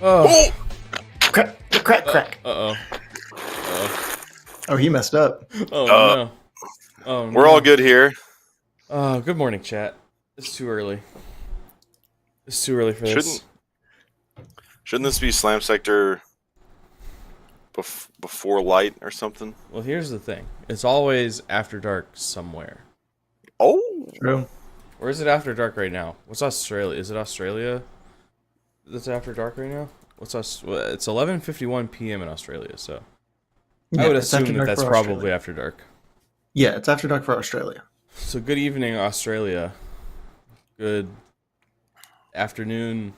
Oh, Crack. Uh-oh. Oh, he messed up. Oh, no. Oh, no. We're all good here. Good morning, chat. It's too early. It's too early for this. Shouldn't this be Slam Sector before light or something? Well, here's the thing. It's always after dark somewhere. Oh, True. Or is it after dark right now? What's Australia? Is it Australia that's after dark right now? It's 11:51 p.m. in Australia, so I would assume that that's probably after dark. Yeah, it's after dark for Australia. So good evening, Australia. Good afternoon,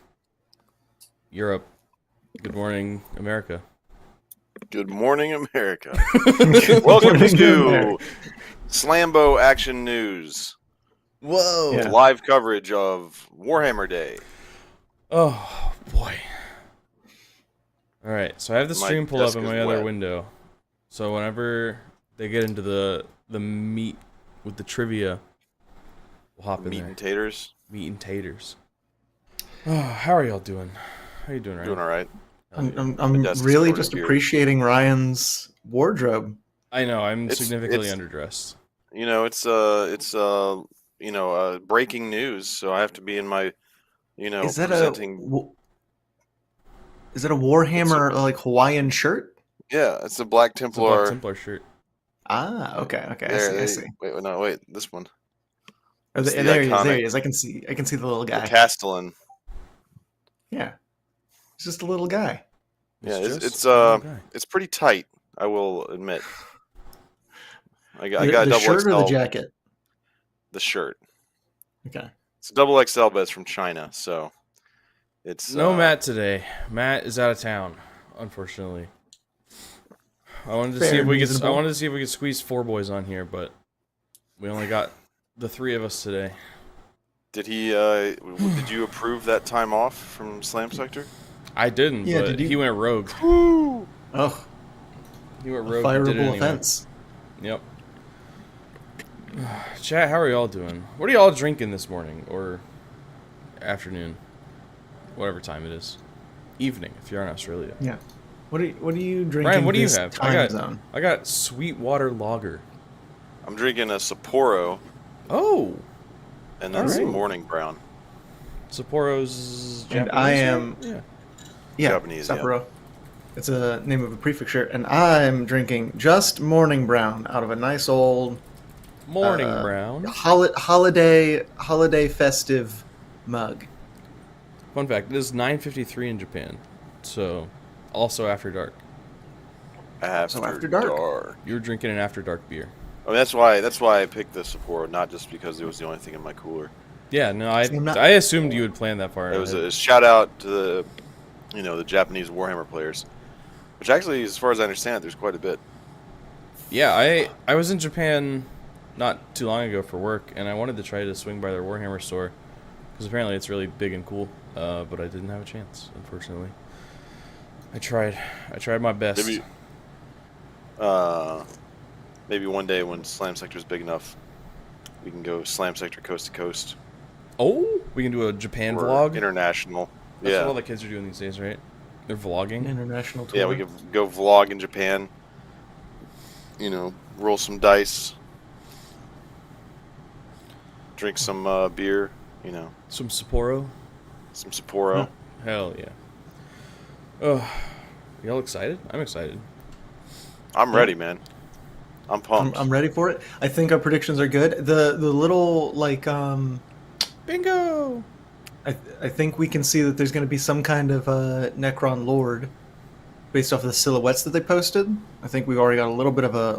Europe. Good morning, America. good morning, America. Welcome to Slambo Action News. Whoa! Yeah. Live coverage of Warhammer Day. Oh boy! All right, so I have the My stream pulled up desk in is my other wet. window. So whenever they get into the meat with the trivia, we'll hop in Meat there. and taters. Meat and taters. Oh, how are y'all doing? How you doing, Ryan? Doing all right. I'm desk is really covered just in beer. appreciating Ryan's wardrobe. I know I'm It's- significantly it's- underdressed. You know, it's breaking news, so I have to be in my, Is that presenting. is it a Warhammer like Hawaiian shirt? Yeah, it's a Black It's a Templar. Black Templar shirt. Ah, okay. There, I see. Wait, this one. Oh, It's there the he is. There iconic- he is. I can see the little The guy. Castellan. Yeah, it's just a little guy. Yeah, just it's a little guy. it's pretty tight, I will admit. I got The a double shirt XL. or the jacket? The shirt. Okay. It's a double XL, but it's from China, so it's No Matt today. Matt is out of town, unfortunately. I wanted to Fair see if and we could. I reasonable. wanted to see if we could squeeze 4 boys on here, but we only got the 3 of us today. Did he? Did you approve that time off from Slam Sector? I didn't, Yeah, but did you- he went rogue. Oh, He went rogue. and did it fireable anyway. offense. Yep. Chat, how are y'all doing? What are y'all drinking this morning or afternoon? Whatever time it is. Evening, if you're in Australia. Yeah. What are you drinking? Ryan, what do you this have? Time zone? I got Sweetwater Lager. I'm drinking a Sapporo Oh, and then some Alright. Morning Brown. Sapporo's And Japanese, I right? am- Yeah. Yeah, Japanese, yeah. Sapporo. It's a name of a prefecture, and I'm drinking just Morning Brown out of a nice old Morning Brown. holiday festive mug. Fun fact, it is 9:53 in Japan. So, also after dark. After dark. dark. You're drinking an after dark beer. I mean, that's why I picked the Sapporo, not just because it was the only thing in my cooler. Yeah, no, See, I'm not- I assumed you would plan that far. It was ahead. a shout out to the Japanese Warhammer players, which actually, as far as I understand, there's quite a bit. Yeah, I was in Japan not too long ago for work, and I wanted to try to swing by their Warhammer store because apparently it's really big and cool. But I didn't have a chance, unfortunately. I tried my best. Maybe one day when Slam Sector is big enough, we can go Slam Sector coast to coast. Oh, we can do a Japan or vlog. International. That's yeah. what all the kids are doing these days, right? They're vlogging. International tour. Yeah, we could go vlog in Japan. Roll some dice. Drink some beer. Some Sapporo. Some Sapporo. Hell yeah. Oh, y'all excited? I'm excited. I'm ready, man. I'm pumped. I'm ready for it. I think our predictions are good. The little Bingo! I think we can see that there's going to be some kind of Necron Lord based off of the silhouettes that they posted. I think we've already got a little bit of a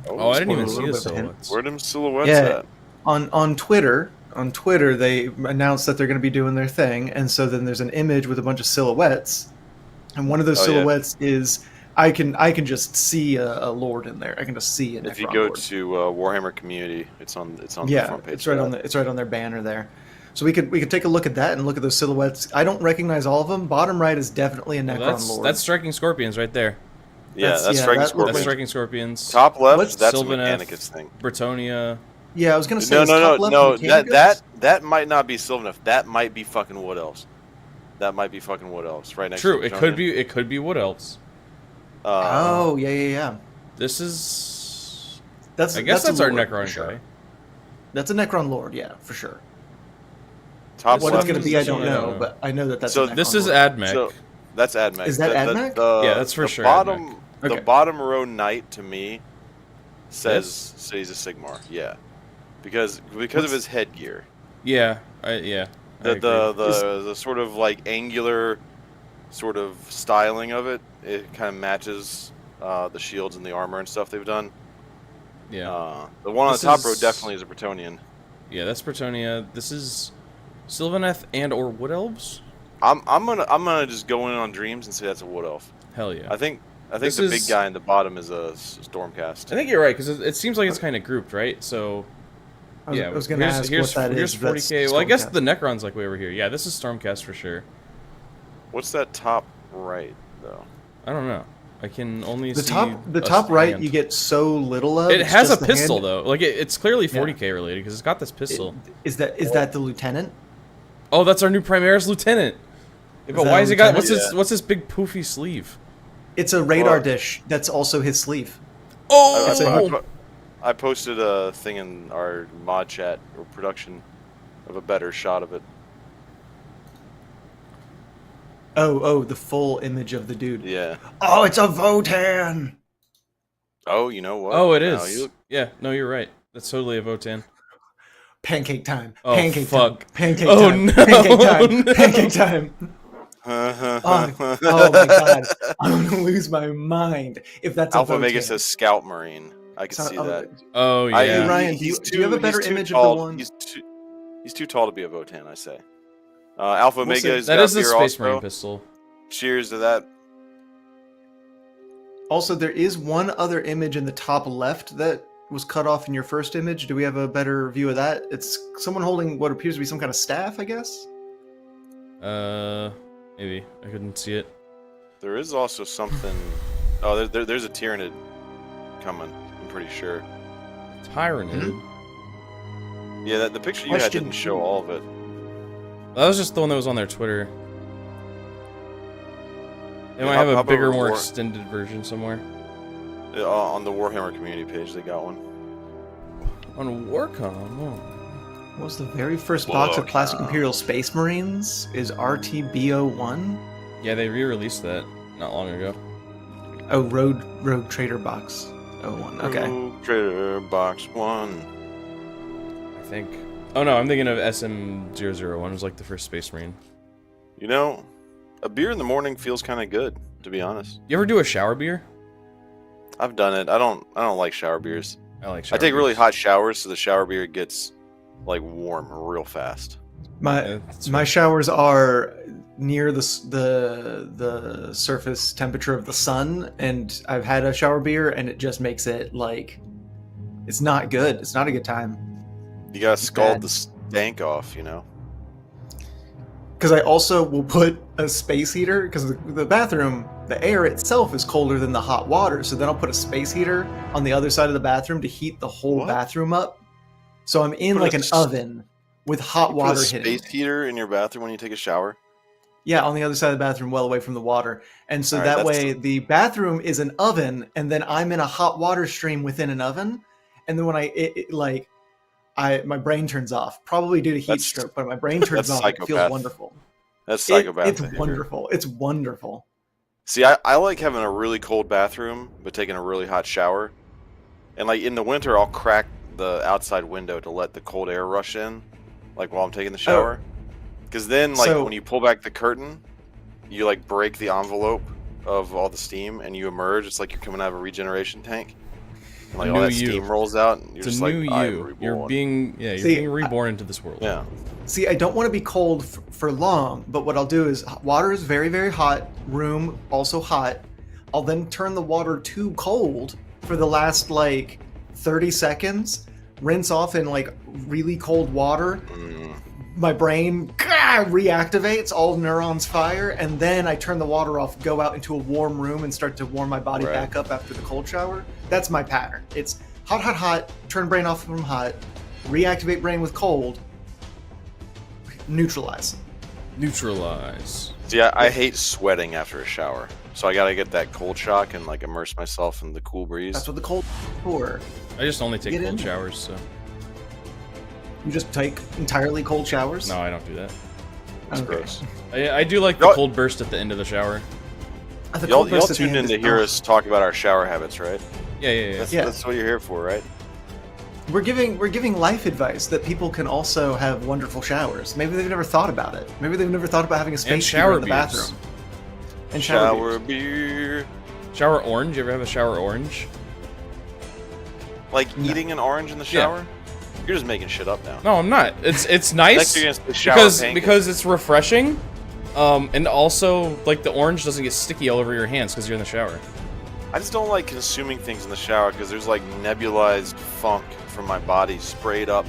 Oh, I didn't even a see little the bit of a hint. silhouettes. Where them silhouettes Yeah. at? On Twitter. On Twitter, they announced that they're going to be doing their thing, and so then there's an image with a bunch of silhouettes, and one of those Oh, yeah. silhouettes is I can just see a Lord in there. I can just see an If you Necron go Lord. to Warhammer Community, it's on the Yeah, front page. it's right on their banner there. So we could take a look at that and look at those silhouettes. I don't recognize all of them. Bottom right is definitely a Necron Lord. That's Striking Scorpions right there. Yeah, That's- that's yeah, Striking that Scorpion. That's looks Striking Scorpions. Top left, What's that's a Sylvaneth? Mechanicus thing. Britonia. Yeah, I was gonna say No, is no, top no, left no. Mechanicus? That might not be Sylvaneth. That might be fucking what else? that might be fucking wood elves right next. True, to it could be. It could be wood elves. Oh, yeah. This is. That's I guess that's a our lord, Necron for sure. guy. That's a Necron Lord, yeah, for sure. top What left it's going to is- be, I don't yeah. know, but I know that that's So a Necron This is Lord. Admech. So that's Admech. Is that Admech? Yeah, that's for the sure Bottom, Okay. The bottom row knight to me says This? he's a Sigmar. Yeah, because of What's- his headgear. Yeah, I The agree. the sort of like angular sort of styling of it. It kind of matches the shields and the armor and stuff they've done. Yeah. The one on This the top row is- definitely is a Bretonnian. Yeah, that's Bretonnia. This is Sylvaneth and or Wood Elves? I'm gonna just go in on dreams and say that's a wood elf. Hell yeah. I think This the is- big guy in the bottom is a Stormcast. I think you're right, because it seems like it's kind of grouped, right? So, I was, yeah. I was going to ask here's, what that here's is. 40k. Well, I guess the Necron's like way over here. Yeah, this is Stormcast for sure. What's that top right though? I don't know. I can only the see the a top right hand. you get so little of. It it's has a just the pistol hand. though. Like it's clearly 40k related because it's got this pistol. Is that the lieutenant? Oh, that's our new Primaris lieutenant. Yeah, but that why a has he got lieutenant? what's this big poofy sleeve? It's a radar Well- dish. That's also his sleeve. Oh, I posted a thing in our mod chat or production of a better shot of it. Oh, the full image of the dude. Yeah. Oh, it's a Votan. Oh, you know what? oh, it Now is. you look- Yeah, no, you're right. That's totally a Votan. Pancake time. Oh, Pancake fuck. time. Pancake Oh, time. no, Pancake time. no. Pancake time. Oh my god. I'm gonna lose my mind if that's Alpha a Votan. Omega says Scout Marine. I can see that. Oh yeah. Hey, Ryan, do you have a better he's too image of tall- the one? He's too tall to be a Votan, I say. Alpha Omega say- is That is the Space Marine pistol. Cheers to that. Also, there is one other image in the top left that was cut off in your first image. Do we have a better view of that? It's someone holding what appears to be some kind of staff, I guess. Maybe I couldn't see it. There is also something. Oh, there's a Tyranid coming. I'm pretty sure. Tyranid. Yeah, the picture you had Question didn't show all of it. That was just the one that was on their Twitter. They Yeah, might have a hop bigger, over more War- extended version somewhere. On the Warhammer community page, they got one. On Warcom. Oh. What was the very first box of Plastic Whoa. Imperial Space Marines? Is RTB01? Yeah, they re-released that not long ago. Oh, Road Trader box. 01. Okay. Rogue Trader Box 1. I think. Oh no, I'm thinking of SM001. It was like the first Space Marine. You know, a beer in the morning feels kind of good, to be honest. You ever do a shower beer? I've done it. I don't like shower beers. I like shower I take really beers. hot showers, so the shower beer gets like warm real fast. Yeah, that's My showers are near the surface temperature of the sun, and I've had a shower beer, and it just makes it like it's not good. It's not a good time. You gotta scald bad. the stank off, you know. Because I also will put a space heater, because the bathroom, the air itself is colder than the hot water, so then I'll put a space heater on the other side of the bathroom to heat the whole What? bathroom up. So I'm in Put like a an s- oven with hot You water put a hitting. space heater in your bathroom when you take a shower. Yeah, on the other side of the bathroom, well away from the water. And so All right, that that's- way the bathroom is an oven, and then I'm in a hot water stream within an oven. And then when my brain turns off, probably due to heat That's- stroke, but my brain turns that's off. It feels psychopath. wonderful. That's psychopath It's behavior. wonderful. It's wonderful. See, I like having a really cold bathroom, but taking a really hot shower. And like in the winter, I'll crack the outside window to let the cold air rush in, like while I'm taking the shower. Because then, like So- when you pull back the curtain, you like break the envelope of all the steam, and you emerge. It's like you're coming out of a regeneration tank. And, like all New that you. steam rolls out, and you're It's a just new like, I'm you. reborn. You're being See, reborn into this world. Yeah. See, I don't want to be cold for long, but what I'll do is water is very, very hot, room also hot. I'll then turn the water to cold for the last like 30 seconds, rinse off in like really cold water. My brain reactivates, all neurons fire, and then I turn the water off, go out into a warm room, and start to warm my body Right. back up after the cold shower. That's my pattern. It's hot, hot, hot, turn brain off from hot, reactivate brain with cold, neutralize. Neutralize. See, I hate sweating after a shower, so I gotta get that cold shock and like immerse myself in the cool breeze. That's what the cold for. I just only take Get cold in. showers, so. You just take entirely cold showers? No, I don't do that. It's Okay. gross. I do like the Y'all- cold burst at the end of the shower. The Y'all cold burst at the tuned end in to is- hear oh. us talk about our shower habits, right? Yeah. That's what you're here for, right? We're giving life advice that people can also have wonderful showers. Maybe they've never thought about it. Maybe they've never thought about having a space shower heater in the beers. bathroom. And shower Shower beers. beer. Shower orange. You ever have a shower orange? Like eating an orange in the shower? You're just making shit up now. No, I'm not. It's Next nice you're gonna say shower pancakes. because it's refreshing, and also like the orange doesn't get sticky all over your hands because you're in the shower. I just don't like consuming things in the shower because there's like nebulized funk from my body sprayed up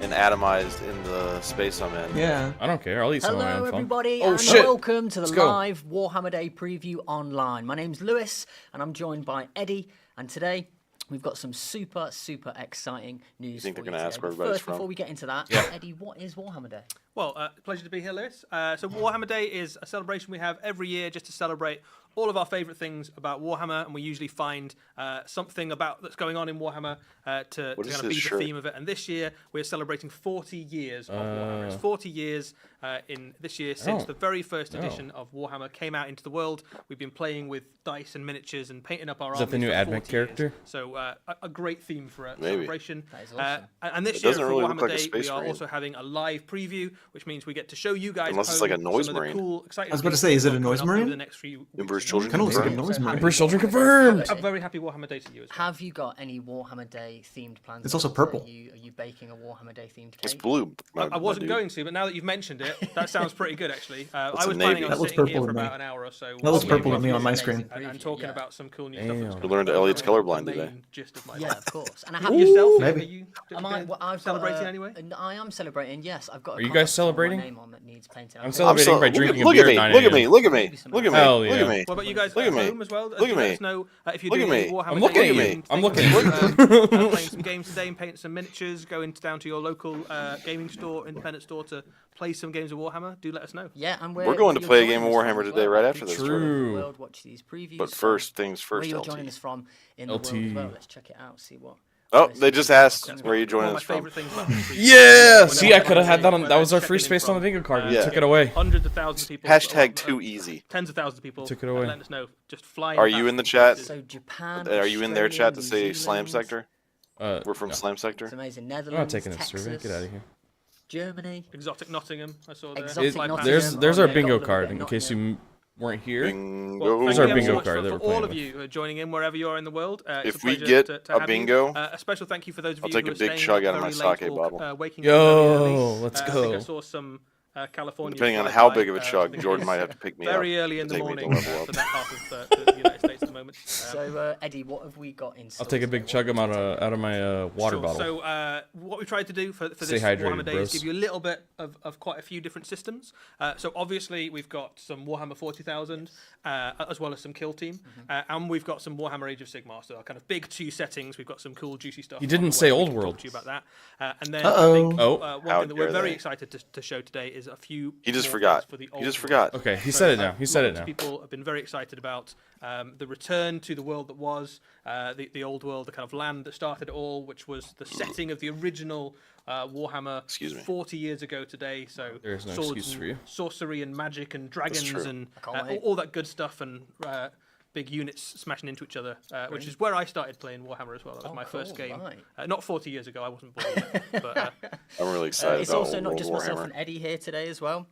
and atomized in the space I'm in. Yeah. I don't care. I'll eat some of my Hello own fun. everybody Oh and shit! welcome to the Let's go. live Warhammer Day preview online. My name's Lewis and I'm joined by Eddie, and today we've got some super exciting news. You think they're for gonna today. ask But where everybody's first, before from? we get into that, Yeah. Eddie, what is Warhammer Day? Well, pleasure to be here, Lewis. So Warhammer Day is a celebration we have every year just to celebrate all of our favourite things about Warhammer, and we usually find something about that's going on in Warhammer to What is kind of this be shirt? the theme of it. And this year we're celebrating 40 years of Warhammer. It's 40 years in this year since Oh. the very first edition of Warhammer came out into the world. We've been playing with dice and miniatures and painting up our Is that the armies new for Advent 40 character? years. So a great theme for a Maybe. celebration. That is awesome. And this It year doesn't for really look Warhammer like a Day, space we are marine. also having a live preview, which means we get to show you guys Unless it's at like a home noise some of the marine. cool, exciting I was about to things say, is it a coming noise up over marine? the next few weeks Emperor's and children Kind of looks like a confirmed. noise marine. Emperor's children confirmed. A very happy Warhammer Day to you as well. Have you got any Warhammer Day themed plans? It's also Are purple. you baking a Warhammer Day themed cake? It's blue. I wasn't going to, but now that you've mentioned it, that sounds pretty good actually. I That's a was planning navy. on That looks sitting here purple for to me. about an hour or so. That looks Oh, purple yeah, to me on my amazing screen. And preview, talking yeah. about some cool new Damn. stuff. that's You going learned on. Elliot's That's the colorblind main today. gist of my Yeah, life. of course. And I Have have yourself? Maybe. Are you Am I? Well, I've got celebrating a- anyway? I am celebrating. Yes, I've got. A Are you comic guys with celebrating? My name on that needs painting. I'm I'm celebrating so, by look, drinking a look beer at me, at 9 look at a.m. me, look at me, look at me, Hell look yeah. at me. What about you guys Look at at me. home as well? Look Do at let me. us know if you're Look at doing any me. Warhammer I'm looking Day at you. themed I'm things. looking at you. Playing some games today and painting some miniatures, going down to your local gaming store, independent store to play some games of Warhammer. Do let us know. Yeah, and We're going to you're play a joining game of us from Warhammer as today well. right after this. True. Jordan. The world, watch these previews. But so first things where first, you're LT. joining us from in the LT. world as well. Let's check it out. See what. Oh, what they it's just about. asked That's where you One joining of my us from. favourite things about this preview. Yeah. Whenever See, I I'm could have had that on. where That was they're our free checking in space on the from. bingo card. You Yeah. took it away. Hundreds of thousands of people. Hashtag too easy. Tens of thousands of people. Took it away. Letting us know. Just flying. Are you in the chat? So Japan. Are you in their Australia, chat to New say Slam Zealand, Sector? We're from no. Slam It's Sector. amazing. I'm not Netherlands, taking a Texas, survey. Get out of here. Germany. Exotic Nottingham. I saw there. Exotic Fly Nottingham. past. There's Oh, our yeah, bingo got a little card bit, in not case yet. you weren't here. Bingo. Thank Those are you bingo so much card that for we're playing all of with. you who are joining in wherever you are in the world. It's If a we pleasure get to a have bingo, you. A special thank you for those of I'll you take who a are big staying chug up out of my very late sake or, bottle. waking Yo, up very early. let's I think I go. saw some California. depending on fly how by, big of a I chug, think Jordan it's, might have to pick me up. very early in to the take me to morning level up. for that part of the United States at the moment. So Eddie, what have we got in? I'll take a big chug out of my water Sure. bottle. So what we tried to do for Stay this hydrated, Warhammer Day bros. is give you a little bit of quite a few different systems. So obviously we've got some Warhammer 40,000 as well as some Kill Team, and we've got some Warhammer Age of Sigmar. So our kind of big two settings. We've got some cool juicy stuff. He didn't on the say way. We Old can World. Talk to you about that. And then Uh-oh. I think Oh. one How thing that we're dare very they. excited to show today is a few. He just more forgot. things for the He Old just World. forgot. Okay, he So, said it now. He said it lots now. of people have been very excited about the return to the world that was, the old world, the kind of land that started it all, which was the setting of the original Warhammer Excuse me. 40 years ago today. So There is no swords excuse and for you. sorcery and magic and dragons true. and can't wait. all that good stuff and big units smashing into each other, which is where I started playing Warhammer as well. That was my first cool, game. right. Not 40 years ago, I wasn't born yet, but I'm really excited It's about also not World just Warhammer. myself and Eddie here today as well.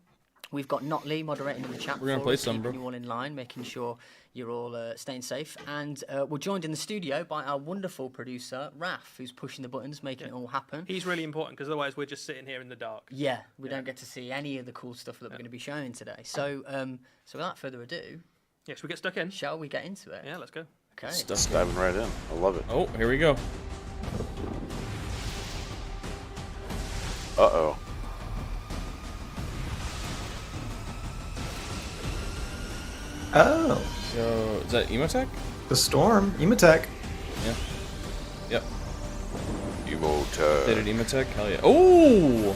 We've got Notley moderating in the chat. We're gonna for play us, some, keeping bro. you all in line, making sure you're all staying safe. And we're joined in the studio by our wonderful producer, Raf, who's pushing the buttons, making it all happen. he's really important because otherwise we're just sitting here in the dark. Yeah, we don't get to see any of the cool stuff that we're going to be showing today. So, so without further ado, Yeah, should we get stuck in? shall we get into it? Yeah, let's go. Okay. Just diving right in. I love it. Oh, here we go. Uh-oh. Oh, So is that Emotech? the storm, Ematech. Yeah. Yep. Emotech. Did it Emotech? Hell yeah. Oh!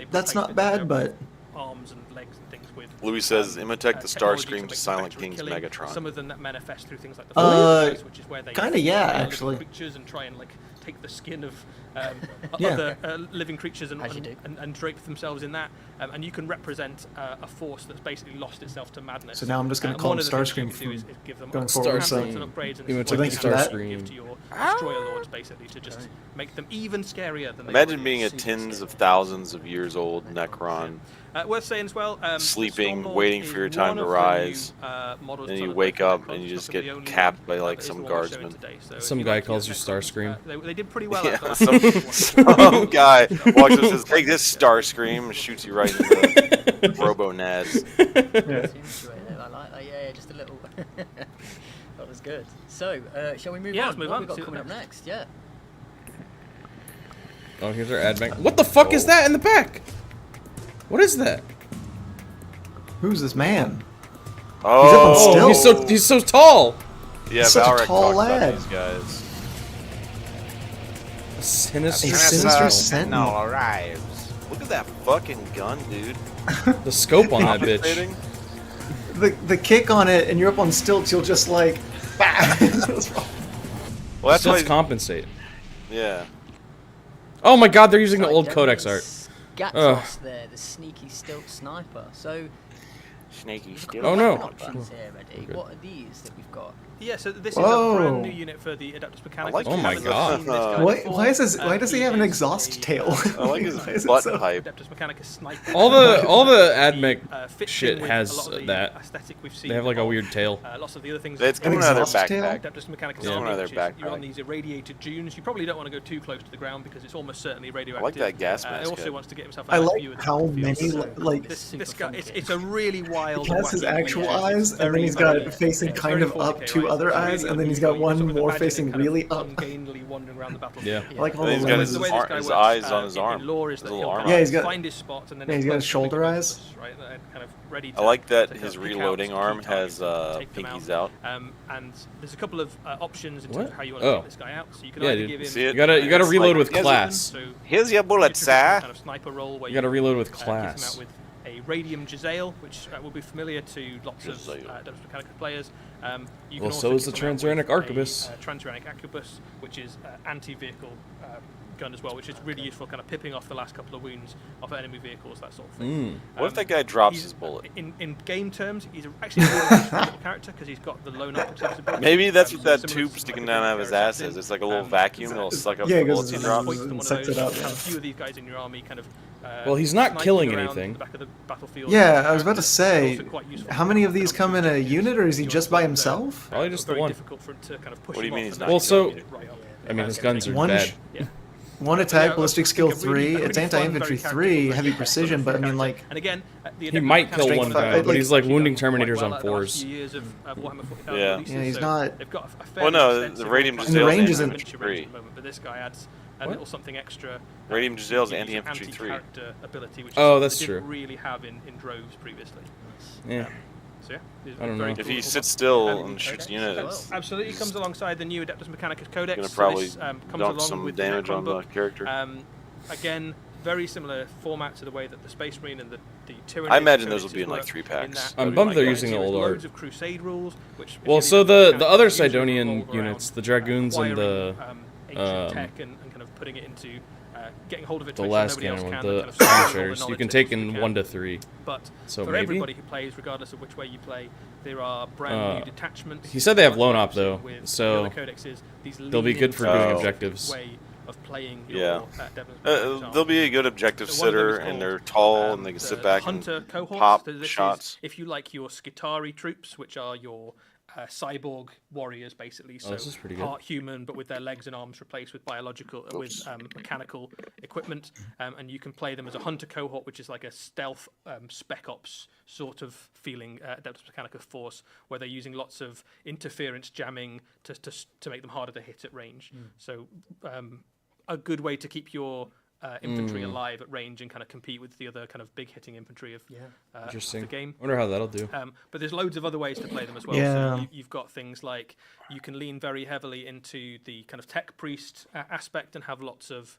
they that's replace not bits of bad, their but arms and legs and things with. Louis says, imitate the technology Starscream make to them Silent better at King's killing. Megatron. Some of them that manifest through things like the Uh, Force, which is where they kinda, yeah, play little actually. creatures and try and like take the skin of Yeah. other living creatures As you do. and drape themselves in that. And you can represent a force that's basically lost itself to madness. So now I'm just gonna And call one him of the things you Starscream can do is from give them going forward, upgrades so- and upgrades, and You this would is take what the you can Starscream. give to your destroyer lords, basically, to just make them even scarier than they Imagine already being are. a tens of thousands of years old Necron, Worth saying as well, the sleeping, Stormlord waiting is for your time one to of the rise, new, models then to you look wake like up Necrons. and you It's just not gonna be get the only capped one, by like but it is some the one we're showing guardsman. today. So if Some you guy like to calls use you Necrons, Starscream. They did pretty well. Yeah, after last some, season. some guy walks up and says, "Take this, Starscream," and shoots you right in the robo-nads. Yeah. I like that. Yeah, just a little. That was good. So, shall we move Yeah, on? let's move What on, have we see got what coming up next? Yeah. Oh, here's our ad bank. What the fuck is that in the back? What is that? Who's this man? Oh, Still. He's so tall. Yeah, He's such a Valric tall talks lad. about these guys. A sinister, A sinister sentinel. sentinel. arrives. Look at that fucking gun, dude. The scope on that bitch. Compensating? The kick on it, and you're up on stilts, you'll just like. Bah! Well, that's Just why. compensate. Yeah. Oh my god, they're using the Sorry, old gentlemen, Codex art. Gatos there, the sneaky stilt sniper. So, Snaky we've still. got Oh, no. weapon options here, Eddie. Good. What are these that we've got? Yeah, so this is Whoa. a brand new unit for the Adeptus Mechanicus. like Oh my We haven't God. seen this guy Why, before. why is this? Why does he have an is exhaust a, tail? I like his Why is it butt so- pipe. Adeptus Mechanicus sniper. All the He, AdMech fits shit in with has a lot of the that. aesthetic we've seen They have like a of, weird tail. Lots of the other things. It's that- coming out of their exhaust tail? backpack. Adeptus Mechanicus It's coming out of their Army, which is you're on backpack. these irradiated dunes. You probably don't want to go too close to the ground because it's almost certainly radioactive. I like that gas He mask also head. wants to get himself I a nice like view of the how battlefield, many so like this guy, it's a really wild. he has his wacky actual creature. eyes, It's and then very, he's got very- it facing it's kind very of up 40K, two right? other It's eyes, really and then he's got unusual. You one sort of more imagine it facing kind of really up. ungainly wandering around the battlefield. Yeah. I like all And the he's got lenses. The way arm- this guy his works, eyes on his in arm. lore is His that little he'll arm kind Yeah, of he's got- find his spot and then yeah, he's he'll got post his shoulder like a eyes. compass, right? And kind of ready I like that to his kind of pick reloading out arm key has targets, take them pinkies out. And there's a couple of options in What? terms of how you want to Oh. take this guy out. So you can Yeah, either dude. give him See it? You gotta It's reload like- with yes, class. So Here's your bullets, your traditional sir. kind of sniper role where You gotta reload with gives him out class. with a Radium Giselle, which will be familiar to lots of Giselle. Adeptus Mechanicus players. You Well, can so also is the give him out Transuranic with Arquebus. a Transuranic Arquebus, which is anti-vehicle gun as well, which is really useful, kind of pipping off the last couple of wounds of enemy vehicles, that sort of thing. What if that guy drops he's- his bullet? In game terms, he's actually a really useful little character because he's got the lone operative ability. Maybe that's what that similar tube to sticking some down of out the of his ass characters is. It's like a little in. vacuum. It'll suck up Yeah, the it goes bullets he in drops. Point them one of sucks it those, up, have yeah. a few of these guys in your army kind of Well, he's not sniping killing around anything. the back of the battlefield. Yeah, I was about to It's say, also quite useful how for many of kind these come in a objectives. unit, or is he You just want by to, himself? Probably just the very one. difficult for him to kind of push What do you him mean off he's and not then Well, so- get right up. I mean, his guns are One bad. Yeah. One Yeah, attack, I ballistic think skill a really- 3, a it's really fun, anti-infantry very 3, character-focused heavy sort precision, of but I mean, character. like, And again, the He Adeptus might kill Mechanicus one guy, have but he's, like, actually wounding done quite Terminators well on over the last fours. few years of Warhammer 40,000 Yeah. releases, Yeah, he's so not- They've got a Well, fairly no, extensive the Radium range Giselle is of anti-infantry range at three. the moment, but this guy adds a What? little something extra. Radium Giselle is gives anti-infantry 3. anti-character ability, which Oh, is that's they true. didn't really have in droves previously. Yeah. So yeah, these are I don't very know. If cool. he sits still Um, and shoots Codex units, as it's Absolutely, comes alongside the new Adeptus Mechanicus Codex. gonna so probably this, comes dump along some with damage the Necron on the book. character. Again, very similar format to the way that the Space Marine and the Tyranid I imagine those Codexes will be in, like, work 3 in packs. that I'm you bummed might they're go using into old loads art. of Crusade rules, which if Well, you so leave the mechanics other usually Sidonian revolve units, around, the Dragoons and acquiring, the ancient tech and kind of putting it into getting hold of it to the make sure last nobody else cannon can, with and the kind of storing all the Traders, you knowledge can they take possibly in can. 1 to 3. But So for maybe? everybody who plays, regardless of which way you play, there are brand new detachments. he said they have that loan are op, though, with the so other codexes. These they'll be lean good for into doing a objectives. Way of playing your, Yeah. Devon's They'll be a good objective So one of them is sitter, and called, they're tall, and they can sit the back Hunter and cohorts. pop So this is shots. if you like your Skitari troops, which are your cyborg warriors, basically. So this is pretty good. part human, but with their legs and arms replaced with biological, with mechanical equipment. And you can play them as a Hunter cohort, which is like a stealth spec ops sort of feeling Adeptus Mechanicus force, where they're using lots of interference jamming to make them harder to hit at range. So a good way to keep your infantry alive at range and kind of compete with the other kind of big hitting infantry of Interesting. the game. I wonder how that'll do. But there's loads of other ways to play them as well. Yeah. So you've got things like you can lean very heavily into the kind of tech priest aspect and have lots of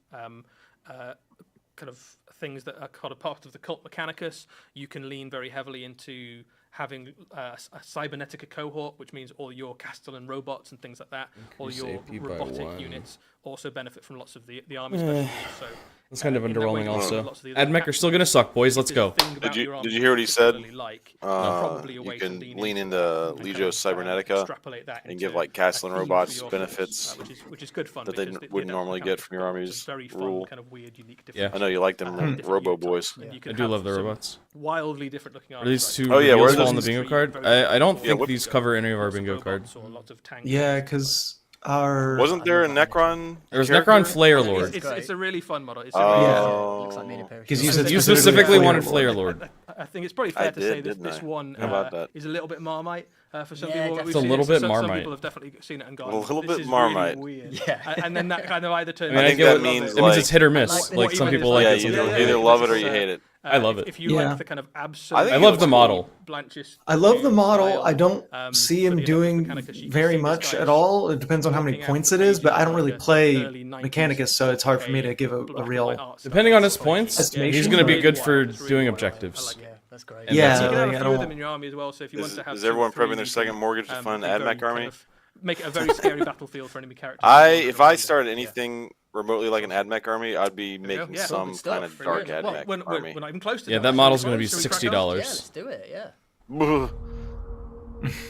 kind of things that are kind of part of the cult mechanicus. You can lean very heavily into having a Cybernetica cohort, which means all your Castellan robots and things like that, all Increase your AP by robotic 1. units also benefit from lots of the army special. So That's kind of in that way, underwhelming you can also. see lots of the other AdMech are still tactics. gonna suck, boys. Let's If go. there's a thing about your army Did you hear what he you said? particularly Like, You a way can to lean into and kind Legio of, Cybernetica extrapolate that and into give like a Castellan theme for robots your benefits force, which is good fun that they because wouldn't normally kind get of from your got army's some very fun, rule. kind of weird, unique. Yeah. I know you like them different Robo unit boys. types, and you I can do have love the some robots. wildly different looking Are armies. these two Oh, yeah, where reveals does fall on the these bingo three card? very I don't different think what- these cover any of our lots bingo robots cards. or lots of tanks. Yeah, because our Wasn't there a Necron? There's character? Necron Flayer It's, Lord. it's a really fun model. It's a Oh. Looks like me in a pair of Because shorts. you said You specifically specifically Flayer wanted Lord. Flayer Lord. I think it's probably fair I to did, say this, didn't this I? one How about that? is a little bit Marmite for some Yeah, people. definitely. We've It's a seen little it, bit some Marmite. people have definitely seen it and gone. A little this bit is Marmite. Really weird. Yeah. And then that kind of either turns. I mean, I think get that what- means That means it's like- hit or miss. like- Like or some even people it's like Yeah, it, some people either hate it. love it or you hate it. I love it. If you Yeah. like the kind of absolute, think I love the model. Blanchest I love the model. style, I don't see him but, doing Mechanicus, you can very see this much guy at all. It depends on how many walking out points of it the is, but pages I don't of really like a play early 90s Mechanicus, so it's hard for me to arcade give a black and real. white art style. Depending on his It's points, Estimation, he's gonna be but- good for It's really doing wild. objectives. I like it. Yeah, that's great. And Yeah, that's You it. can have like, a I few of don't- them in your army as well. So if you want to have Is two, everyone three, prepping their second mortgage to fund make it AdMech very army? kind of- make it a very scary battlefield for enemy characters. If I started anything remotely like an AdMech army, I'd be There we go, making yeah. some Good stuff, kind of brilliant. dark Well, AdMech we're army. not even close to Yeah, that. that Should model's we gonna be close? Should we crack on? Yeah, $60. let's do it. Yeah.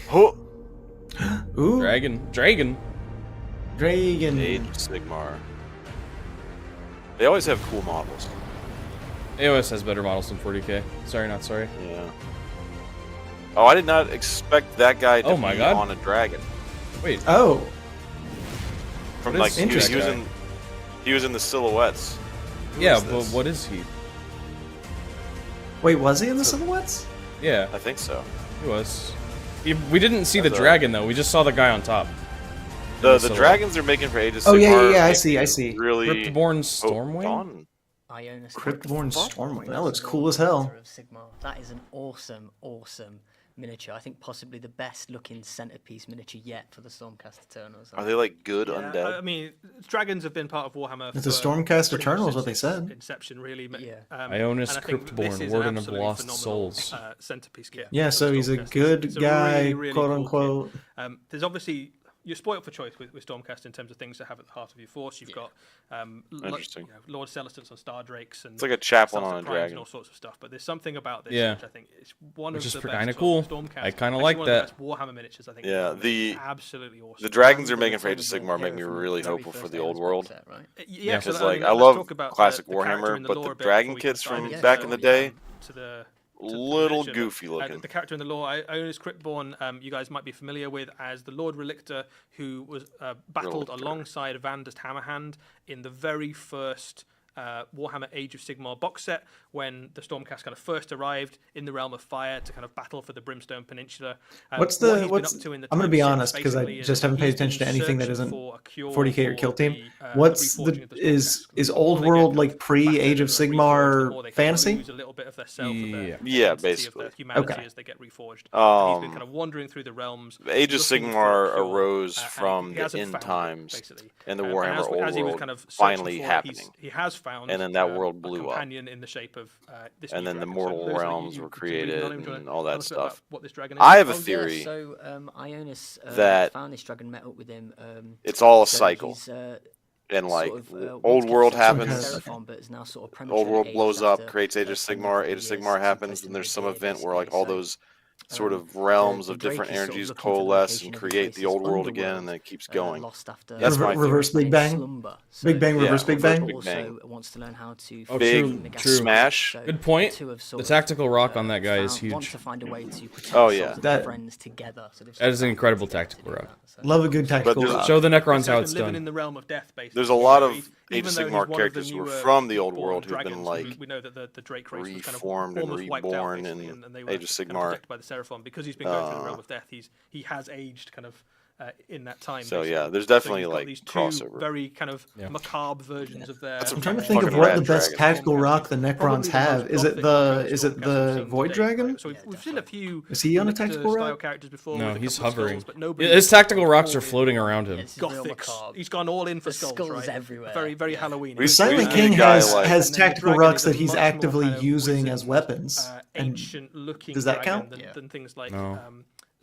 Huh. Ooh, Dragon. Dragon. Age of Sigmar. They always have cool models. AOS has better models than 40k. Sorry, not sorry. Yeah. Oh, I did not expect that guy to Oh my be God. on a dragon. Wait, Oh, From What like is he was interesting? using, he was in the silhouettes. Who yeah, is but this? what is he? wait, was he in the silhouettes? Yeah, I think so. he was. We didn't see the That's a- dragon though. We just saw the guy on top. The silhouette. dragons they're making for Age of Sigmar. Oh, yeah, I make see, I me see. Really Cryptborn hope Stormwing. on. Ionis. Cryptborn First Stormwing. That of looks all, cool as hell. Of Sigmar. That is an awesome, awesome miniature. I think possibly the best looking centerpiece miniature yet for the Stormcast Eternals. Are they like good Yeah, undead? I mean, dragons have been part of Warhammer. It's a for Stormcast pretty Eternal much is what they since said. Inception, really. Yeah. Ionis and I think Cryptborn, this is an Warden of absolutely Lost phenomenal, Souls. Centerpiece kit. Yeah, for so the he's a Stormcast. good It's a guy, really, really quote cool unquote. kit. There's obviously you're spoiled for choice with Stormcast in terms of things to have at the heart of your force. You've got Interesting. Lord Celestants on Star Drakes and It's like a chaplain Celestic on a Primes dragon. and all sorts of stuff. But there's something about this Yeah. which I think is one Which of is the kinda best cool. Stormcast. I kinda Actually like one of the that. best Warhammer miniatures, I think. Yeah, ever made. the- absolutely awesome. The dragons they're One making of for Age of the Sigmar make me from the really very hopeful for first the old Age world. set, right? Yeah, Because, so, like, mean, I let's love talk about classic the character Warhammer, and the but lore the a bit dragon before we kits kind of from dive back into in the day, to the little miniature. goofy looking. The character in the lore, Ionis Cryptborn, you guys might be familiar with as the Lord Relictor, who was battled Relictor. alongside Vandist Hammerhand in the very first Warhammer Age of Sigmar box set, when the Stormcast kind of first arrived in the Realm of Fire to kind of battle for the Brimstone Peninsula. What's What the- he's been what's- up to in the I'm gonna time be since honest, 'cause I basically is just haven't paid he's been attention to anything that searching isn't for a cure 40K or for Kill Team. the What's reforging the of is Stormcast. is The old more they get world kind like of pre battered Age of and reforged, the Sigmar more they kind of fantasy? lose a little bit of their self, of their Yeah. Yeah, identity, of basically. their humanity Okay. as they get reforged. And he's been kind Um, of wandering through the realms. Age of looking Sigmar for a cure, arose and from he the hasn't end found it, times basically. and the And Warhammer as old he was world kind of searching finally for it, happening. he has found, And then that world a blew up. companion in the shape of this And new then the dragon. mortal Lewis, realms you were can read created on him. Do you wanna and all tell that us a bit about stuff. what this dragon I have a Oh, yeah, theory so Ionis that found this dragon, met up with him. it's all a so cycle. he's, And like sort of, old once world kept suffering happens, Seraphon, but is now sort of old prematurely world aged blows up, after creates Age of 10 Sigmar, Age of years Sigmar since happens, he and there's placed some in the event beard, where like all basically. those sort Um, of realms the of Drake different is sort of energies looking for the coalesce location and of create the Ulysses' old world again, underworld, and then it keeps going. lost after That's my theory. Reverse Big Bang? slumber. Big Bang, Yeah, reverse Big reverse Bang. Big Also Bang. wants to learn how to Oh, Big true, Megacity. true. smash. So Good point. the two have sort The of, tactical rock on that guy is want huge. to find a way to protect Oh, themselves yeah. and their That- friends together. So they've That is sort an of incredible found ways to tactical do rock. that, so- Love a good tactical there's- rock. Show the Necrons He's how been it's living done. in the realm of death, basically. There's a lot of Even Age of though he's Sigmar one of the characters who were newer from the old born world who've been dragons. like we know that the Drake race was kind of reformed and almost wiped out, reborn basically, in and they were Age of kind of Sigmar. protected by the Seraphon because he's been going through the realm of death. He has aged kind of in that time. So basically. yeah, there's So definitely you've got like these two crossover. very kind of Yeah. macabre versions of their. That's I'm a trying to think of fucking what rad the best dragon. tactical rock the Necrons Probably the have. most Is it gothic the Stormcast Void we've seen to date, Dragon? right? So we've seen a few Is he on a Lictor tactical style rock? characters before. No, with a he's couple of hovering. skulls, but nobody His tactical rocks all are in floating around him. It's real Gothic. macabre. He's gone all in for There's skulls, skulls right? everywhere. Very, very Yeah. Halloween. We- Silent we King need a guy has like- has And then the tactical dragon rocks is a that he's much more actively kind of using as wizened, weapons. And ancient looking does that dragon count? than things like No.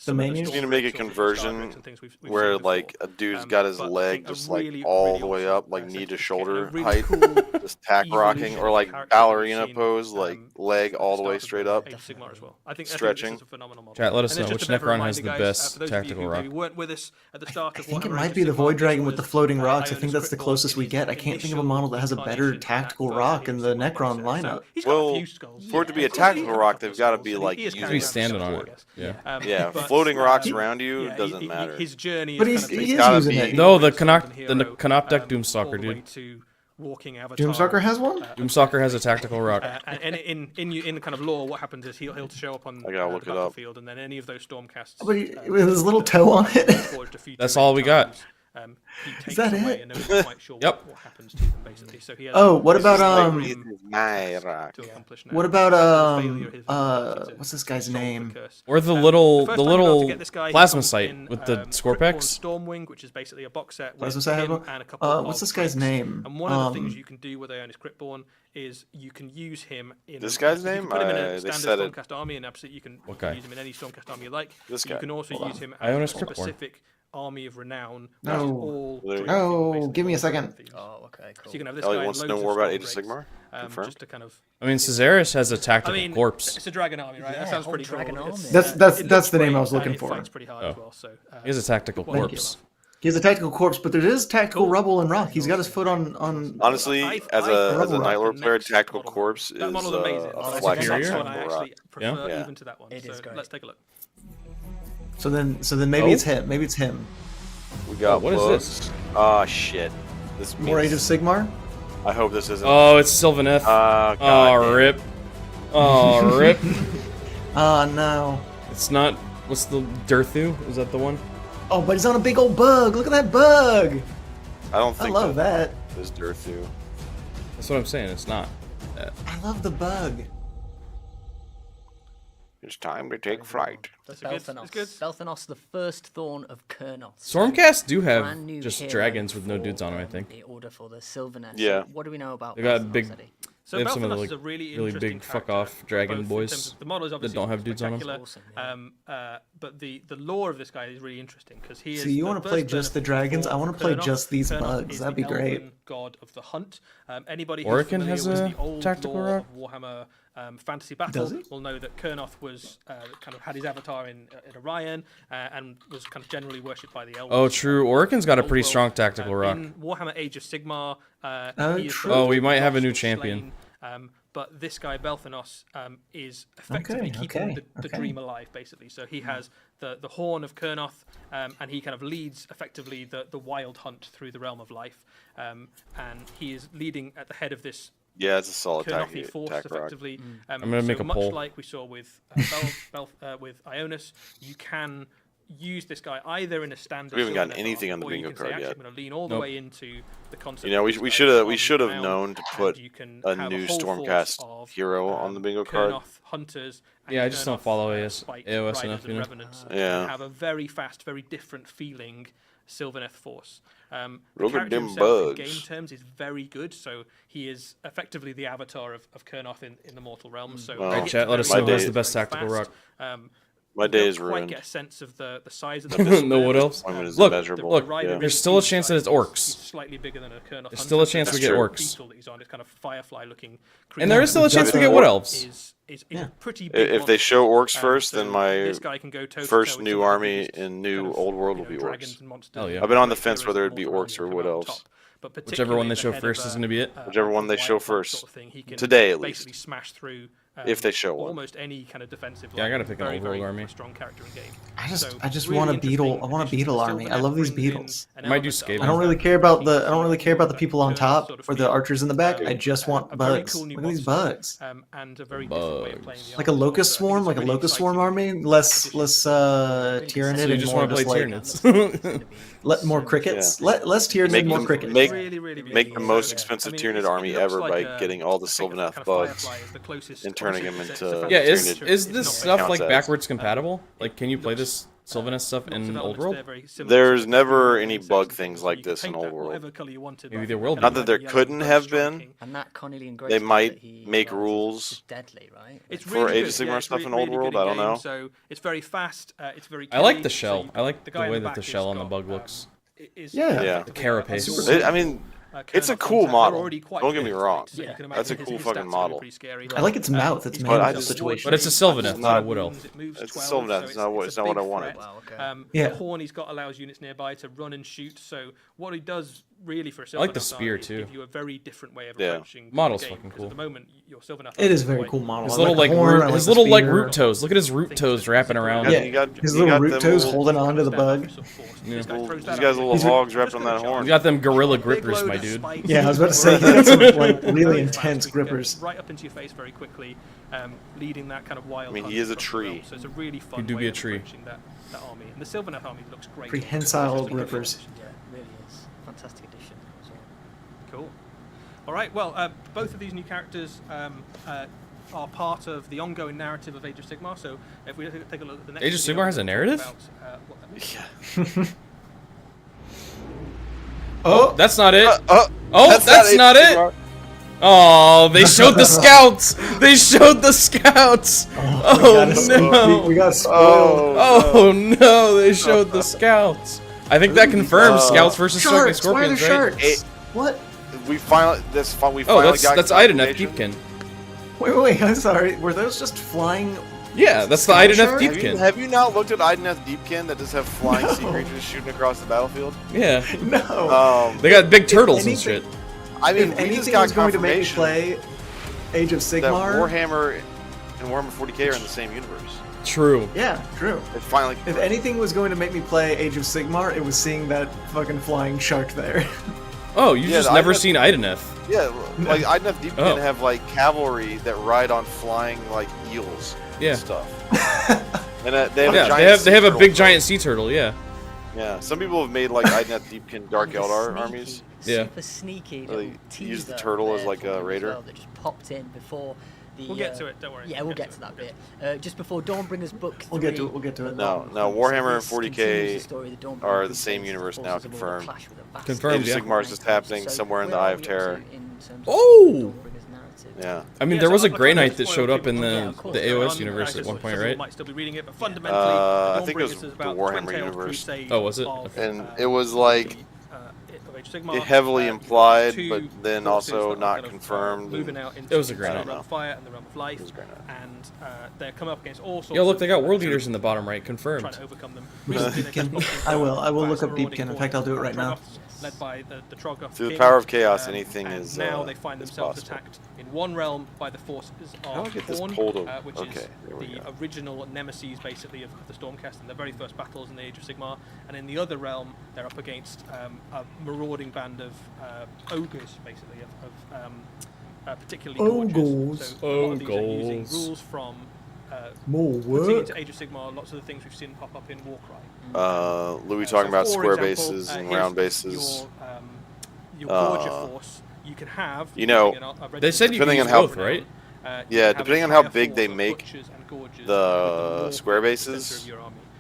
some of menus? You need to make a Stormwatch or conversion Stargate and things we've where seen like before. a dude's got his But I leg think a just like really, all really the way awesome, up, like knee to a shoulder really height, cool just tack rocking, evolution or of like character that we've ballerina seen, pose, like leg at all the start way of straight up. Age of Sigmar as well. I think Stretching. this is a phenomenal model. Chat, let us And then know just which a bit of a Necron has reminder, the guys, best for those of you tactical who rock. maybe weren't with us at the start I of think it Warhammer might Age be of the Sigmar, Void this Dragon with was, the floating rocks. I Ionis think that's the Cryptborn closest we in get. I his can't think of a initial model that has a better incarnation tactical at rock first in Age the of Sigmar Necron mindset. So lineup. he's got a Well, few skulls. for it to be a He's got tactical couple rock, of they've gotta skulls, be, and like, he is using carrying He's around standing skulls, on I it. guess. Yeah. Yeah, But, floating rocks um, around you yeah, doesn't matter. His journey But is he kind of is gotta using be- it. No, the Golden Canoptek Hero, all Doomstalker, the way dude. to walking avatar. Doomstalker has one? Doomstalker has a tactical rock. And in kind of lore, what happens is he'll show up on I gotta the look it up. battlefield, and then any of those stormcasts. But with his little toe on it. forged a few That's different all we got. times, he takes that away, it? and nobody's quite sure Yep. what happens to them basically. So he has Oh, what about This is my rock. to accomplish now. what about The failure of his what's this guy's solve the name? curse. Or the Um, little first time we were able to get this guy, he plasma comes sight in, with the Cryptborn Scorpex. Stormwing, which is basically a box set with Plasma sight him have and a couple what's of this guy's bricks. name? And one of the things you can do with Ionis Cryptborn is you can use him in This guy's you can name? put him in They a standard said it. Stormcast army, and absolutely you can What guy? use him in any Stormcast army you like. This You guy. can also Hold use on. him as Ionis a Cryptborn. specific army of renown. No. Which is all There you Druid go. Oh, basically, give me a all second. Druid themes. Oh, okay, cool. So you can have this Elliot guy wants to and know loads more of about Age of storm Sigmar? breaks, Confirm. just to kind of. I mean, Caesaris has a I tactical mean, corpse. it's a dragon army, right? Yeah, That sounds whole pretty cool. dragon It's, army. That's- it that's looks the name I great, was looking and it for. fights pretty hard as Oh. well, so, He has a tactical Thank you. corpse. He has a tactical corpse, but there is tactical Cool. rubble and rock. He's got his foot on Honestly, I- as I a think Night the Lord player, next Tactical model- Corpse that is model's amazing. a but I think flagship the next superior. one I tactical actually rock. prefer Yeah. even to that one. It so is great. let's take a look. So then maybe Oh. it's him. Maybe it's him. We got what is books. this? Ah, shit. This More Age of means, Sigmar. I hope this isn't. Oh, it's Sylvaneth. God Oh, damn. rip. Oh, rip. Oh no. It's not. What's the Durthu? Is that the one? Oh, but he's on a big old bug. Look at that bug. I don't I think love that. is Durthu. That's what I'm saying. It's not. I love the bug. It's time to take flight. That's a good. Belthanos. It's good. Belthanos, the first Thorn of Kurnoth. Stormcast do Brand have new just hero dragons with no for, dudes on them, I think. The order for the Sylvaneth. Yeah. What do we know about They got Belthanos, big- Eddie? So They have some of the, Belthanos like, is a really really interesting big fuck character, off dragon both in boys terms of the model is obviously don't have dudes on 'em. spectacular, Awesome, yeah. But the lore of this guy is really interesting because he is. So you want wanna play just the dragons? I wanna play just these bugs. Is That'd the be great. elven god of the hunt. Anybody who's Orican familiar has with a the old tactical lore rock? of Warhammer Fantasy Battle Does he? will know that Kurnoth was kind of had his avatar in Orion and was kind of generally worshipped by the elves. Oh, true. Oricon's got a Old pretty world. strong tactical rock. In Warhammer Age of Sigmar, Oh, he is true. the Oh, we might have a lost new or champion. slain, but this guy Belthanos is effectively Okay, keeping okay, the okay. dream alive, basically. So he has the horn of Kurnoth, and he kind of leads effectively the wild hunt through the realm of life, and he is leading at the head of this Yeah, it's a solid Kurnothi force, attack rock. effectively. I'm gonna make a much poll. like we saw with with Ionis, you can use this guy either in a standard. We haven't gotten Sylvaneth anything arc, on the or you bingo can say, card actually, yet. I'm going to lean all the Nope. way into the concept. You know, of this we guy should have army renown, known to and put you can a have new whole Stormcast force of, hero on the bingo card. Kurnoth hunters. And Yeah, I just don't Kurnoth, follow AOS spiked enough, riders you and know? revenants, Yeah. and have a very fast, very different feeling Sylvaneth force. The Look at character them himself in bugs. game terms is very good, so he is effectively the avatar of Kurnoth in the mortal realms. So Well, you Alright, get chat, to let us very know who's fast, the best very tactical fast. rock. My You day don't is quite ruined. get a sense of the size of You the know what else? I mean, it's Look, immeasurable. look, rider yeah. is there's still a huge chance that it's size. orcs. He's slightly bigger than a Kurnoth There's still a chance we get That orcs. beetle that he's on is kind of firefly-looking. And there is still a chance we get wood elves. Is Yeah. a pretty big If they monster. show orcs first, So then my this guy can go toe-to-toe first with new some of the army biggest in new kind of, old world will you know, be dragons orcs. and monsters Hell yeah. and I've been on the great fence heroes whether of it'd be mortal orcs realms or that wood come out elves. top. But Whichever one they particularly show at the head first of is gonna be it. a Whichever one they wild show hunt first. sort of thing, he can Today, at basically least. smash through If they show one. almost any kind of defensive. Yeah, I gotta line. pick an Very, old world very army. strong character in game. I just really want a beetle. interesting I want a addition. beetle The army. I Sylvaneth love these brings in beetles. an Might do element scaling. I don't really care about the people on top Sort of or the feel, archers in the back. I just want a very bugs. cool new Look at these monster, bugs. and a very different way of playing the Bugs. Like a army. locust So I think swarm, it's like a really locust swarm exciting army. Less addition. Tyranid So you and just more want to play just Tyranids. let more crickets. Less Tyranid, Make more them- crickets. make- Really Make the most so, expensive I mean, Tyranid it army looks ever like by a- getting all the I think Sylvaneth kind of bugs Firefly is the closest, and turning obviously, them it's into- a Yeah, Tyranid. is it's this not stuff counts like as. backwards compatible? Like, can you play this Sylvaneth stuff lots of in Old elements World? there very similar There's to never the any insects bug and things things, like you can this in paint Old that World. whatever colour you wanted, Maybe like there will be. Not that there yellow, couldn't very have been. striking. And that cornelian grey They stuff might that he make wears rules is deadly, right? It's For really Age of good, Sigmar yeah, it's stuff in Old really World, good I don't game, know. So it's very fast. It's very. I like killy, the shell. so I like the guy in way that back the has shell on the got, bug looks. is Yeah. Yeah. The carapace. Super I mean, it's a cool model. Don't get me wrong. Yeah. That's a cool fucking model. I like its mouth. Its But I mouth just- situation. But it's a Sylvaneth, not a Wood Elf. It's a Sylvaneth, it's not what I wanted. Wow, okay. Yeah. The horn he's got allows units nearby to run and shoot. So what he does really for a Sylvaneth I like the army spear, is too. give you a very different way of Yeah. approaching the Model's game, fucking 'cause cool. At the moment, your Sylvaneth It is a army very cool model. His I little like like the horn, root, I like his the little like spear. root toes. Look at his root toes wrapping around. Yeah. You got, His you little got root them toes little- holding on to the bug. This guy throws These that guys out. little He's- hogs wrapped on that horn. You got them gorilla Big grippers, load my of dude. spikes. Yeah, I was about to say he got some like really intense grippers. Right up into your face very quickly, leading that kind of wild. I mean, he hunt is a across the tree. realm. So it's a really fun He do way be a of tree. approaching that army. And the Sylvaneth army looks great. Prehensile It's just a good grippers. addition. Yeah, it really is. Fantastic addition as well. Cool. All right. Well, both of these new characters are part of the ongoing narrative of Age of Sigmar. So if we take a look at the next Age of video, Sigmar has a we'll talk narrative? about, what that Yeah. Oh, That's not it. Oh, Oh, that's Age not of it. Sigmar. Oh, they showed the scouts. They showed the scouts. Oh no. we got spoiled. Oh no, they showed the scouts. I think that confirms scouts versus fucking Sharks. Why are there scorpions, right? sharks? What? We finally Oh, got that's Ideneth confirmation. Deepkin. Wait, I'm sorry. Were those just flying? Yeah, that's the Scout Ideneth shark? Deepkin. Have you not looked at Ideneth Deepkin that just have flying sea No. creatures shooting across the battlefield? Yeah, No. Um, they got big turtles and anything- shit. I mean, If we just anything got was going to make me confirmation play Age of that Sigmar, Warhammer and Warhammer 40k are in the same universe. True. yeah, true. It finally. If anything was going to make me play Age of Sigmar, it was seeing that fucking flying shark there. Oh, you Yeah, just the never Ideneth- seen Ideneth. Yeah, like Ideneth Deepkin Oh. have like cavalry that ride on flying like eels Yeah. and stuff. And they have a Yeah, giant they have a sea big turtle. giant sea turtle. Yeah. Yeah, some people have made like Ideneth Deepkin Dark And the Eldar sneaky, armies. Yeah. Super sneaky Really little use the teaser turtle as there like for a you as raider. well that just popped in before the. We'll get to it. Don't worry. Yeah, we'll get to that bit. Just before Dawnbringer's book 3. We'll get to it. We'll get to it. No, Warhammer and 40K are the same universe now, confirmed. Confirmed, Age of yeah. Sigmar is just happening somewhere in the Eye of Terror. Oh! Yeah. I mean, Yeah, there so was a I'm not Grey trying to Knight that spoil showed up too in much. the Yeah, of course. the AOS On, universe at just one some point, people right? might still be reading it, but fundamentally, I think it was Dawnbringers is the about Warhammer twin-tailed universe. crusade Oh, was it? of, Okay. And it was like of Age of Sigmar. it heavily You've got implied, two but then forces also that are not kind of, confirmed. moving and out into It was a Grey the Knight. realm of fire and the realm of life, It was a Grey Knight. and they're coming up against all sorts. Yo, look, they got of, world eaters in the bottom right, trying confirmed. to overcome them. Deepkin. I will look up Deepkin. In fact, I'll do it right now. Led by the Troggoth Through the king, power of chaos, anything and is, now they find is themselves possible. attacked in one realm by the forces How do I of get this Khorne, pulled which okay, is there we the go. original nemesis, basically, of the Stormcast and the very first battles in the Age of Sigmar. And in the other realm, they're up against a marauding band of ogres, basically, particularly gorgeous. So a lot of these are using Ogres. rules from More putting work. into Age of Sigmar, lots of the things we've seen pop up in Warcry. Louis So talking about for square example, bases and here's round bases. Your Gorgia force, you can have. you know, They said you could Depending use on how- both, right? Yeah, depending on how big they make the square bases,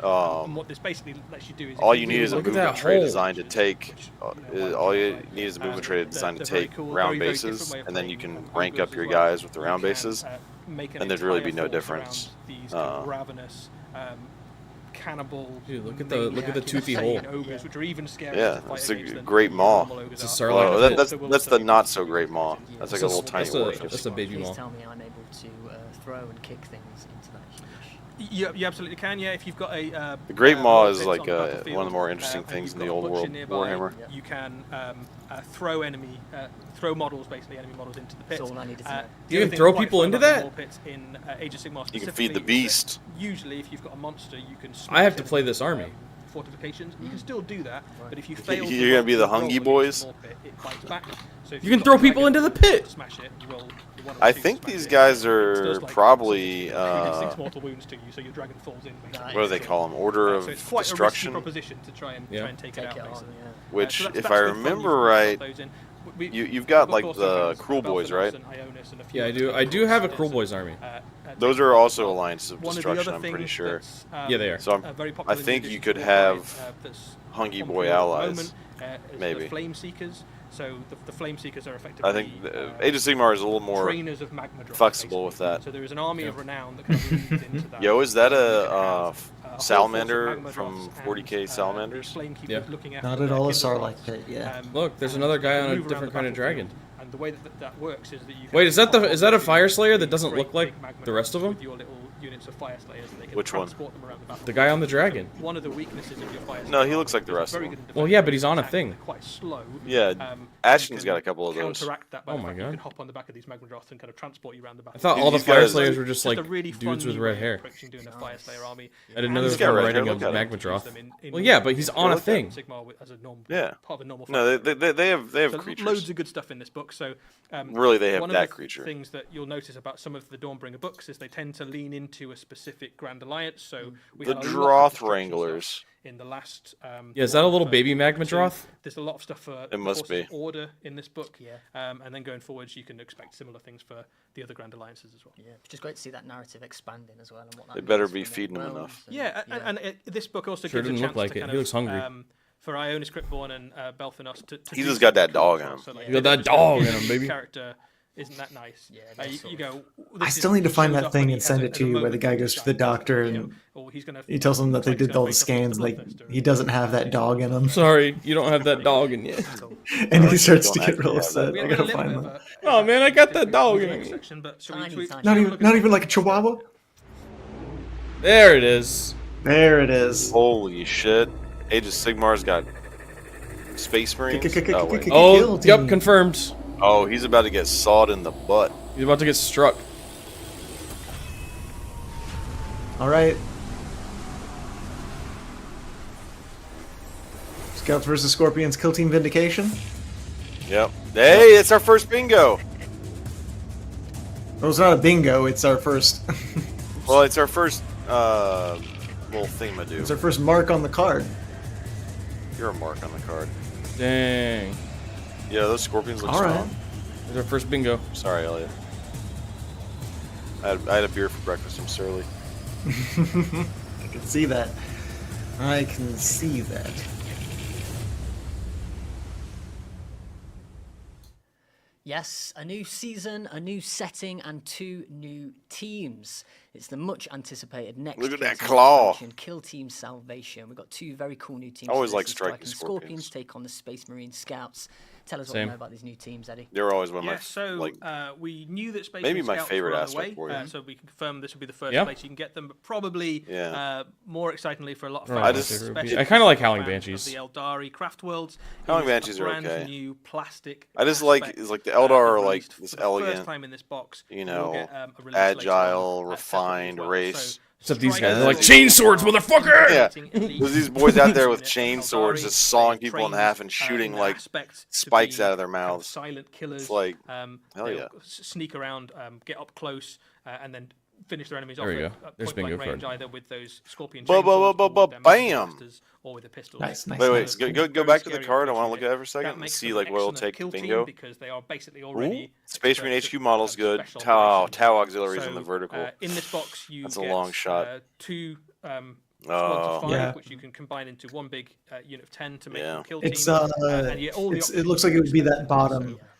and what this basically lets you do is all if you need is a Look at movement that tray hole. designed to take. All you need is a movement tray designed to they're very take cool, round very bases, different way of and then you playing can ogres rank up as your well. guys with the You round can, bases. make an and there'd really entire be no force difference. around These kind of ravenous, cannibal. Dude, look at the maniac, toothy insane hole. ogres, which are even scarier Yeah, to fight it's a against than great maw. normal ogres It's a are. Sarlacc Well, pit. that's the not so great maw. That's like a little tiny That's a orifice. baby Please maw. tell me I'm able to throw and kick things into that huge. You absolutely can, yeah. If you've got a The Great Maw war is pit like on the battlefield, one of the more interesting and things you've in the got a old butcher world nearby, Warhammer. You can throw models, basically enemy models, into the pit. That's all I needed to know. The You other can thing throw quite people fun into about the that? war pits in Age of Sigmar You can feed the specifically is that beast. Usually, if you've got a monster, you can. I have to smash play it this with, army. Fortifications. You can still do that, but if you fail, to You're gonna be roll the a roll Hungy against Boys? the war pit, it bites back. So if You you've can got throw a people dragon into the and you pit. Smash it. You roll the 1 or I 2 to think smash these it. guys It are does, like, probably 3d6 mortal wounds to you, so your dragon falls in. Basically. what do they call them? Order of So it's quite Destruction. a risky proposition to try and take it out. Take it on, Basically. yeah. Which, So that's if the I fun. remember You've got right, those in. you've got the like book the also has, Cruel Boys, Belphanos right? and Ionis and a few Yeah, I other do. I do things. have a There's Cruel some, Boys army. Those are also Alliance of One Destruction, of I'm the other pretty things sure. that's, Yeah, they are. So very I popular in think the you edition could today, have that's Hungy on Boy field at the allies. moment, is Maybe. the Flame Seekers. So the Flame Seekers are effectively. I think Age of Sigmar is a little more trainers of Magma Drop, flexible with basically. that. So there is an army of renown that kind of leads into that. Yo, is that You a can have, whole force of salamander Magma from Drops 40k and, salamanders? Flamekeepers Yeah. looking after Not at their all a Kindle Sarlacc Rocks. pit, yeah. Look, there's And another guy on a move around different the kind of dragon. battlefield. And the way that works is that you. Wait, is that can is that a pop Fire onto Slayer that these doesn't great look like big Magma the rest of Drops them? with your little units of Fire Slayers, and they can Which one? transport them around the battlefield. The guy on the dragon. One of the weaknesses of your Fire No, he Slayer looks like the is rest very of good them. in Well, defense, yeah, but he's on a attack, thing. they're quite slow. Yeah, Um, Ashton's you got a can couple of those. Counteract that by Oh the my fact that you God. can hop on the back of these Magma Droths and kind of transport you around the I battlefield. thought all the These Fire guys- Slayers were just a like really dudes fun with new red way of hair. approaching doing a Fire Slayer army. I didn't know there was He's got one red writing hair, of look at him. Magma Droth. Use them in Well, yeah, but normal- he's in on a normal thing. Sigmar as a normal, Yeah. part of a normal. No, Fire they have so creatures. loads of good stuff in this book. So Really, they have one that of the creature. things that you'll notice about some of the Dawnbringer books is they tend to lean into a specific Grand Alliance. So we The had a lot of Droth destruction Wranglers. stuff in the last. Yeah, is that a little Warhammer baby Magma 2. Droth? There's a lot of stuff for It must Forces of be. Order in this book. Yeah. And then going forwards, you can expect similar things for the other Grand Alliances as well. Yeah, it's just great to see that narrative expanding as well and what that They better means be for feeding him realms enough. and- Yeah, and this book also Sure gives a didn't chance look like to it. kind He of, looks hungry. For Ionis Cryptborn and Belphanos to He's do just got that something dog as in well. him. So, like, You got they that don't dog just in him, this baby. Character isn't that nice? Yeah, you, that's you go. I this still is- need to find shows that up thing when he and has send a- it has to a you where moment the guy with goes this to the guy, doctor you know, and or he's gonna he tells him that they try to did all the face off against scans. the Like Bloodthirster. he doesn't have that dog in him, Sorry, you don't have that dog in you. and he starts Don't to get actually real have upset. that. We I had a gotta little find bit that. of Oh, man, I got that dog in next me. section, but shall we- Tiny, shall we- tiny. shall we look at Not even the like a chihuahua. There it is. There it is. Holy shit! Age of Sigmar's got Space Marines. Oh, wait. Oh, Kill yep, team. confirmed. Oh, he's about to get sawed in the butt. He's about to get struck. All right. Scouts versus Scorpions. Kill team Vindication. Yep. Hey, it's our first bingo. Well, it's not a bingo. It's our first. Well, it's our first little thingamadoo. It's our first mark on the card. You're a mark on the card. Dang. Yeah, those scorpions look All right. strong. There's our first bingo. Sorry, Elliot. I had a beer for breakfast. I'm surly. I can see that. I can see that. Yes, a new season, a new setting, and 2 new teams. It's the much anticipated next Look at that Kill Team claw. expansion, Kill Team Salvation. We've got 2 very cool new teams. I always for this. like The striking Scorpions scorpions. take on the Space Marine Scouts. Tell us what Same. you know about these new teams, Eddie. They were always one of my Yeah, so like. we knew that Space maybe Marine my Scouts favorite were on aspect the for way, you. so we can confirm this will be the first Yeah. place you can get them, but probably Yeah. more excitingly for a lot of Right, fans. I just- especially I kinda like for Howling fans of Banshees. The Eldari Craft Worlds. Howling is a Banshees are brand okay. New plastic. I just like aspect, is like the Eldar are they've like released this for the elegant, First time in this box, you we'll know, get, a release later on, agile, separately refined as well. race. So Except these striking guys are like, force "Chainswords, are motherfucker!" Yeah. creating elite There's these boys out there with units of chain swords Eldari. just sawing They're people in trained, half and shooting in that like aspect to spikes be out of their kind of mouths. silent killers. It's like, hell hell yeah. Sneak around, get up close, and then finish their enemies There off we at go. There's point blank bingo range, card. either with those scorpion Ba- ba- chainsaws ba- or ba- with their bam! blasters or with the pistols. Nice, nice. Wait, nice. wait, go back to the card. I want to look at it for a second That and makes see them like an what it'll excellent take kill team bingo. because they are basically Ooh, already Space Marine experts HQ at, model's good. special Tau operations. auxiliaries in So, the vertical. in this box, you That's a get long shot. 2 squads Oh. of 5, Yeah. which you can combine into one big unit of 10 to make Yeah. a kill team. It's and you get all the it looks like it would be that options. bottom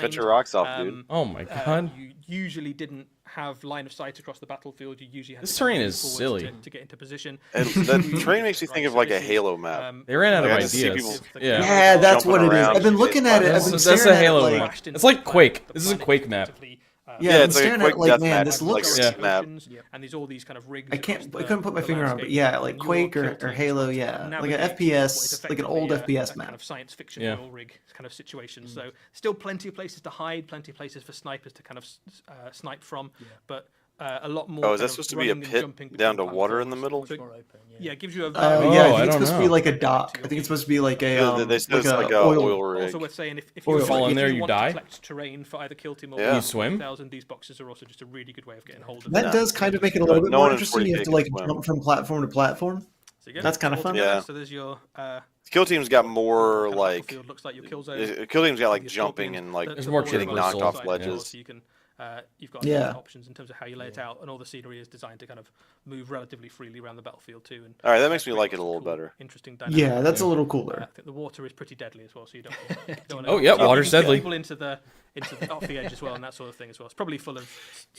behind. Cut your rocks off, dude. Oh my god. You usually didn't have line of sight across the battlefield. You usually had This to kind of terrain move is forwards silly. to get into position. And the terrain makes me think of like a Halo map. They ran out of Like, I just see ideas. people- Yeah. Yeah, that's Jumping what it is. around, I've been looking at it. I've been That's a staring at it Halo like, map. It's like Quake. This is a Quake map. yeah, Yeah, I'm it's like a staring at it quick like, deathmatch, man, this like looks. a Yeah. map. And there's all these kind of rigs. I couldn't put my finger on it, but yeah, like Quake or Halo, yeah, like an FPS, like an old FPS kind map. of science fiction Yeah. oil rig kind of situation. So still plenty of places to hide, plenty of places for snipers to kind of snipe from, but a lot more. Oh, is that kind of supposed to be a running and pit jumping down to between water in the platforms. middle? So, More open, yeah, it gives you a Yeah, very I I think it's don't supposed to be know. like a dock. I think it's supposed to be like a They said like it's a like a oil. oil rig. Also worth saying, if Oil you rig. Fall in there, if you want die? to collect terrain for either Kill Team or Yeah. Can you Warhammer swim? 40,000, these boxes are also just a really good way of getting hold of That them. does kind of make it a little bit No more one in interesting. You have 40K to can like swim. jump from platform to platform. So again, That's kinda fun. altogether, Yeah. So there's your Kill Team's got more kind of like battlefield, looks like your kill zone. Kill Team's got like With your jumping scorpion, and like There's more getting traversal knocked off side as well, ledges. So you can, you've got Yeah. options in terms of how you lay it out, and all the scenery is designed to kind of move relatively freely around the battlefield too. And All right, that makes me create like it a lots of little cool, better. Interesting dynamics. Yeah, that's a little I cooler. think the water is pretty deadly as well, so you don't. don't Oh, yeah, water's deadly. People into the off the edge as well, and that sort of thing as well. It's probably full of.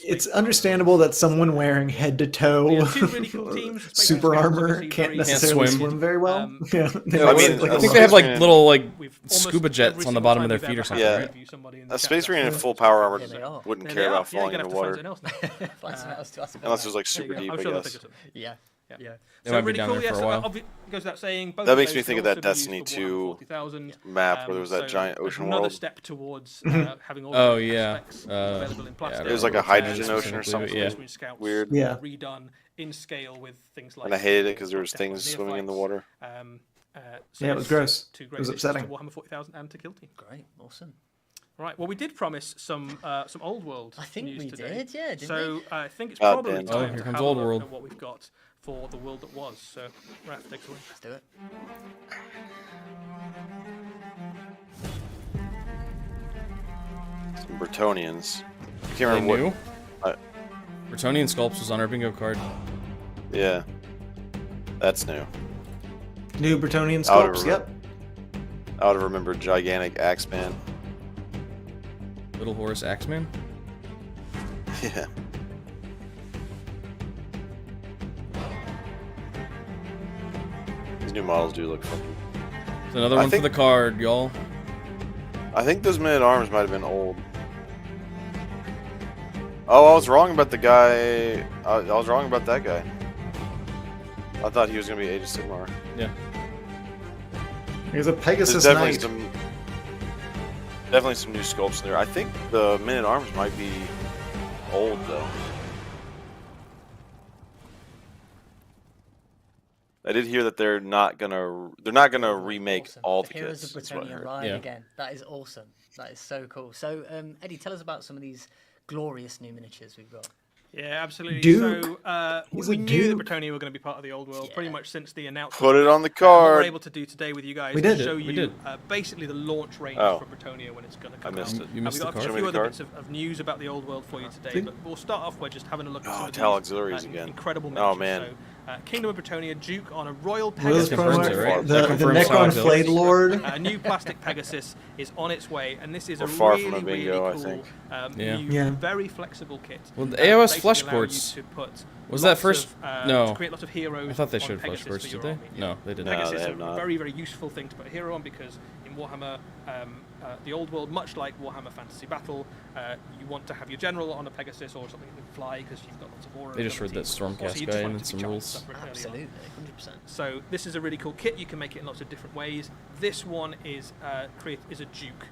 It's space understandable that someone wearing head to toe Yeah, two really cool teams. Space super Marines, armor obviously can't very necessarily swim. swim very well. Yeah, Yeah, I it's mean, like I a think lot. they have like Space little like We've almost scuba every jets on the single bottom of time their we've feet or ever something, had Yeah. right? interview somebody in A the Space chat Marine in about full it. power armor Yeah, they are. wouldn't There care they are. about Yeah, you're falling gonna into have to find water something else now. Find something else to ask about. unless it was like There super you go. deep, I'm I sure they'll guess. think of something. Yeah. Yeah. They So might be really down cool. there Yeah, for a so while. goes without saying. Both That of makes those me think of can that also be Destiny used for 2 Warhammer 40,000. map where there was that So giant there's ocean another world. step towards having all Oh, the yeah. specs available in plastic. It was like a hydrogen ocean or Specifically, something. yeah. Space Marine Scouts Weird. Yeah. redone in scale with things like. And I hated it because there was Templar things swimming in the neophytes. water. So Yeah, it was it's gross. two It great was additions upsetting. to Warhammer 40,000 and to Kill Team. Great. Awesome. Right. Well, we did promise some old world. I think news we today. did, yeah, didn't So I think it's Oh, probably Ben. time Oh, to here comes have old a look world. at what we've got for the world that was. So, Raph, takes away. Let's do it. Some Bretonians. I can't They remember new. what. Bretonian Sculpts was on our bingo card. Yeah. That's new. New Bretonian I would've sculpts. Yep. I would have remembered Gigantic Axeman. Little Horse Axeman. Yeah. These new models do look fun. It's another I one think- for the card, y'all. I think those men at arms might have been old. Oh, I was wrong about the guy. I was wrong about that guy. I thought he was gonna be Age of Sigmar. Yeah. Here's a There's Pegasus definitely Knight. some new sculpts in there. I think the men at arms might be old though. I did hear that they're not gonna remake Awesome. all the the Heroes kits. of is what I Bretonia heard. Ryan Yeah. again. That is awesome. That is so cool. So, Eddie, tell us about some of these glorious new miniatures we've got. Yeah, absolutely. Duke. So He's we a knew that Duke. Bretonia were going to be part of the old world pretty Yeah. much since the announcement. Put it on the What we're card. able to do today with you guys We is did. show We you did. basically the launch range Oh. for Bretonia when it's going to I come missed out. it. You missed We've the got a card. Show me few the other card. bits of news about the old world for you today, Think- but we'll start off by just having a look at Oh, some of Tal these, Auxiliaries again. incredible Oh, miniatures. man. So, Kingdom of Bretonia, Duke on a Royal Will's Pegasus. confirms it, right? the That confirms Necron Solid Flayed Hill. Lord. A new plastic Pegasus is on its way, and this is We're a far really, from a bingo, really I cool, think. Yeah. new, Yeah. very flexible kit. Well, the that AOS basically flesh allow you ports- to put Was that lots first? of, No. To create lots of heroes. I thought they on showed flesh Pegasus ports, for did your they? army. No, they didn't. No, Pegasus they is have a not. very, very useful thing to put a hero on because in Warhammer, the old world, much like Warhammer Fantasy Battle, you want to have your general on a Pegasus or something that can fly because you've got lots of aura. They just read that abilities. Stormcast Also, you guy just want in it to some be charged rules. separate early on. Absolutely, 100%. So this is a really cool kit. You can make it in lots of different ways. This one is is a Duke.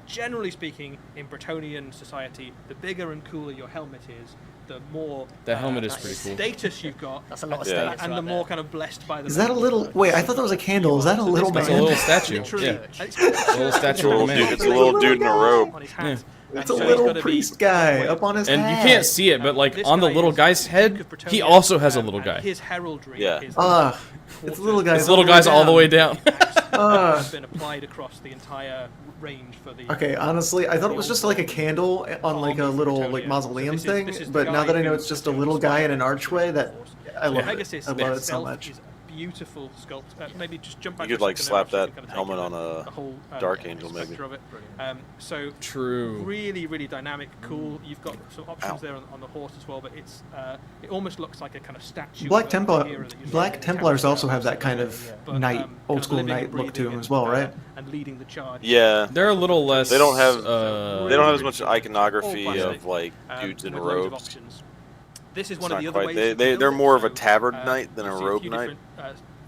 Generally speaking, in Bretonian society, the bigger and cooler your helmet is, the more The helmet is Nice. pretty cool. status you've got, That's a lot of Yeah. status and right the more there. kind of blessed by the. Is that a land little? you are. Wait, I thought that was a candle. Is that a So little this It's a man? little statue. Literally, Yeah. it's A little statue of a man. It's a little dude in a robe. on his hat. It's And a so little he's gotta be priest guy halfway. up on his And you head. can't see it, but like This on the guy little is guy's Duke head, of he Bretonia, also has a little and guy. His heraldry Yeah. is It's a little guy. His little guy's all the way down. has been applied across the entire range for the. Okay, honestly, I thought it was just like a candle on like a Army of little Bretonia. like mausoleum So this thing, is the but now guy that I know who it's just a was little guy in an inspired archway, that I love it. Pegasus I love it so itself much. is a beautiful sculpt. Maybe just jump back. You to could a like second slap there, I'll that show you kind of helmet taking on the a whole Dark Angel, maybe. spectre of it. So True. really, really dynamic, cool. You've got some options Ow. there on the horse as well, but it's it almost looks like a kind of statue. Black of a Templar, hero that you're Black riding in Templars tower also style. have that kind of But, knight, kind old of school living and knight look to breathing them and, as well, right? And leading the charge. Yeah. They're a little less. They don't have- Uh, They don't have as much iconography All plastic, of like dudes in with loads of robes. options. This is It's one of not the other quite. ways. They- you can they're build it. more of a So, tabard knight than you a see robe few knight. different,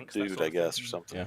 planks. That dude, sort I of thing. guess, or something. Yeah.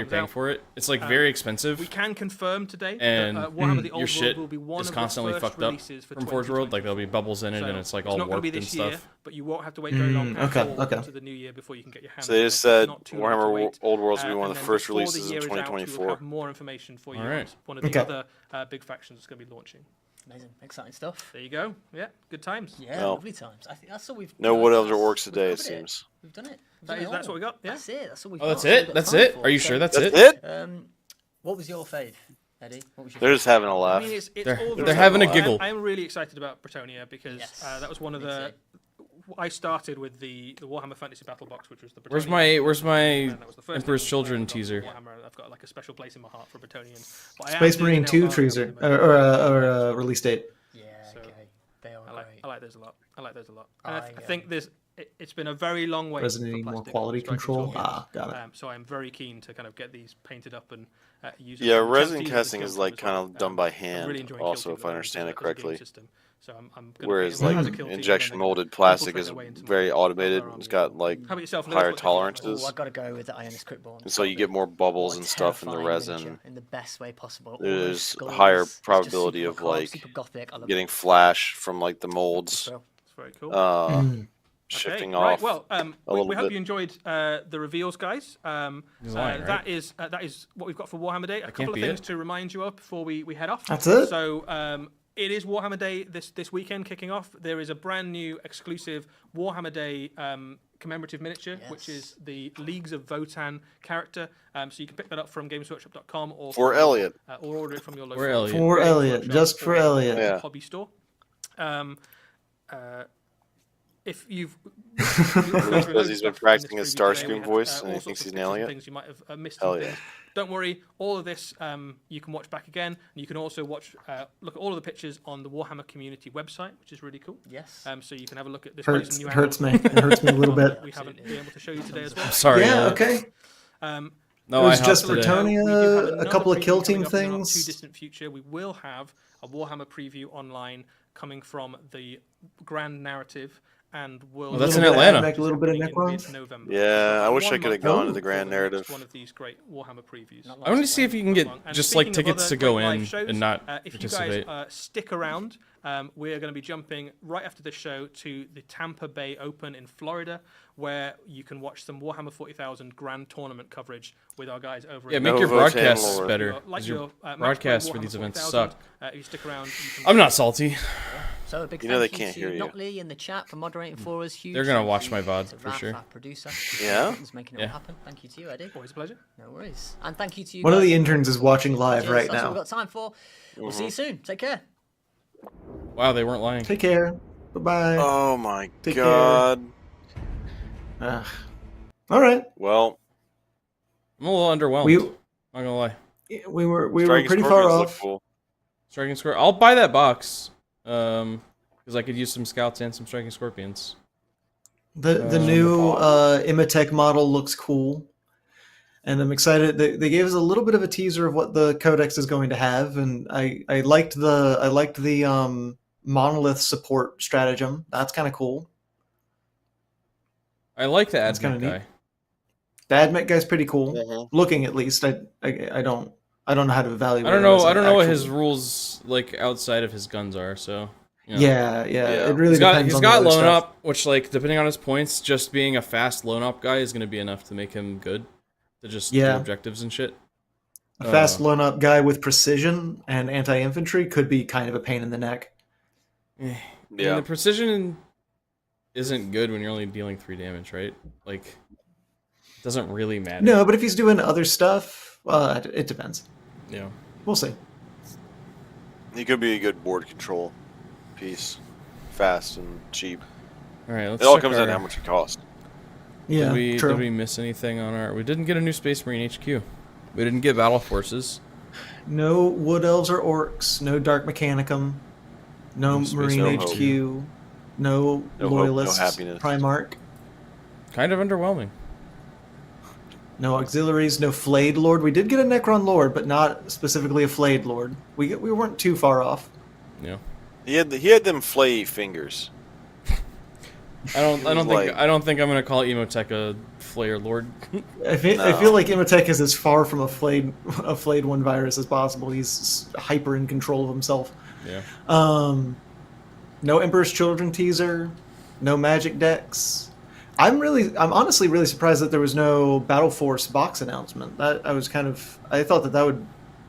you're comes paying out. for it. It's like very We expensive, can confirm today and that Warhammer: The Old your shit World will be one is of constantly the first fucked up releases for from Forge World. Like 2024. there'll be bubbles in it, So and it's like it's all not going to warped be and this year, stuff. but you won't have to wait very long okay, at all okay. into the new year before you can get your hands So on they it. just said Not too long to Warhammer wait. Old Worlds will be one And of the then first before the releases in year is out, we'll 2024. have more information for you. Alright. On one of the Okay. other big factions that's going to be launching. Amazing, exciting stuff. There you go. Yeah, good times. Yeah, Well, lovely times. I think that's all we've. No Wood Elder that's- Orcs we've today, it covered seems. We've done it. We've That done is- it that's all. what we got, yeah. That's it. That's all we've Oh, got. that's all we've it. got That's time it. for. Are you sure that's That's it? it? What was your fave, Eddie? What was your They're just having a I laugh. mean, it's They're- all they're very having a cool. giggle. I am really excited about Bretonia because Yes, that was one of me the. too. I started with the Warhammer Fantasy Battle Box, which was the. Where's Bretonnian. where's my And that was the first Emperor's thing Children I got from teaser? Warhammer. I've got like a special place in my heart for Bretonians. But I am Space doing Marine an 2 Elbarian teaser at the moment. or release date. Yeah, So, okay. They are great. I like those a lot. I like those a lot. I, And I think it's been a very long way. Resident for Evil more plastic quality striking control. tokens. Ah, got it. So I'm very keen to kind of get these painted up and use. Yeah, them. resin Chance to use casting the is kill like team as kind well. of done by I'm hand. really enjoying Also, Kill if Team I understand it as a game correctly. system. So I'm gonna Whereas play it like as a Kill Team, and injection then molded people plastic fit is their way into very my automated. army It's as got well. like How about yourself, Lewis? higher What's your favourite? tolerances. Oh, I got to go with the Ionis Cryptborn. And so you get more bubbles and stuff in the resin. In the best way possible. All There's those skulls, higher it's just probability super of macabre, like super gothic. I love getting it. flash from like the molds Bro. It's very cool. shifting Okay, right, off. well, a we little hope bit. you enjoyed the reveals, guys. He's lying, that right? is what we've got for Warhammer Day. A couple can't of be things it. to remind you of before we head off. That's it? So it is Warhammer Day this weekend kicking off. There is a brand new exclusive Warhammer Day commemorative miniature, which is the Leagues of Votan character. So you can pick that up from GamesWorkshop.com or For Elliot. or order it from your local For Elliot. For Games Elliot, Workshop just for or Elliot. Yeah. hobby store. If you've Because he's been practicing his Starscream voice and he thinks he's nailing it. Things you might have missed. Hell some yeah. things. Don't worry, all of this you can watch back again, and you can also watch look at all of the pictures on the Warhammer community website, which is really cool. Yes. So you can have a look at this. Hurts, new hurts me. animals It hurts me a little bit. that we haven't been able to show you today as well. Sorry. Yeah, Elliot. okay. No, It was I just hopped today. Bretonia, We do have a another couple of preview Kill coming Team up in the not things. too distant future. We will have a Warhammer preview online coming from the Grand Narrative and World. Well, that's A in little bit of Atlanta. Admech, a little bit of in Necrons. mid-November. Yeah, I wish I One could have month gone to the before Grand the next Narrative. one of these great Warhammer previews. I want to see if you can get And just like speaking of tickets other to go great live in shows, and not if participate. you guys stick around, we're going to be jumping right after this show to the Tampa Bay Open in Florida, where you can watch some Warhammer 40,000 Grand Tournament coverage with our guys over. Yeah, at make No your votes broadcasts anymore. better. Like 'cause your your Match Play broadcasts for Warhammer these events 40,000. suck. If you stick around, you can I'm not salty. So a big You know thank they you can't to hear you. Notley in the chat for moderating for us. Huge They're gonna thank watch you my VOD to for Raf, sure. our producer. Yeah? He's making it Yeah. all happen. Thank you to you, Eddie. Always a pleasure. No worries. And thank you to you. One of guys. the interns is watching live Cheers, right that's all now. we've got time for. We'll see you soon. Take care. Wow, they weren't lying. Take care. Bye bye. Oh my Take care. god. All right. Well, I'm a little underwhelmed. We Not gonna lie. we were Striking pretty far Scorpions look off. cool. Striking Scorpion. I'll buy that box. Because I could use some scouts and some striking scorpions. The new Imatech model looks cool, and I'm excited. They gave us a little bit of a teaser of what the codex is going to have, and I liked the monolith support stratagem. That's kind of cool. I like the That's kinda admin neat. guy. The Admech guy's pretty cool. Mhm. Looking at least. I don't know how to evaluate. I don't him know. as I an don't know what actual- his rules like outside of his guns are. So. you know. Yeah. It really He's got depends he's on got the other loan stuff. up, which like depending on his points, just being a fast loan up guy is going to be enough to make him good. To just Yeah. do objectives and shit. A fast loan up guy with precision and anti-infantry could be kind of a pain in the neck. And Yeah. the precision isn't good when you're only dealing 3 damage, right? Like, it doesn't really matter. No, but if he's doing other stuff, it depends. Yeah. We'll see. He could be a good board control piece. Fast and cheap. All right. Let's It all check comes our, down to how much it costs. Yeah, Did true. we miss anything on our? We didn't get a new Space Marine HQ. We didn't get Battle Forces. No Wood Elves or Orcs. No Dark Mechanicum. No No Space Marine Marine. HQ. No No hope, no Loyalists. happiness. Primarch. Kind of underwhelming. No auxiliaries. No Flayed Lord. We did get a Necron Lord, but not specifically a Flayed Lord. We weren't too far off. Yeah. He had them flay fingers. I don't like- think I'm gonna call Emotech a Flayer Lord. I feel like Imatech is as far from a flayed one virus as possible. He's hyper in control of himself. Yeah. No Emperor's Children teaser, no Magic decks. I'm honestly really surprised that there was no Battle Force box announcement. I thought that would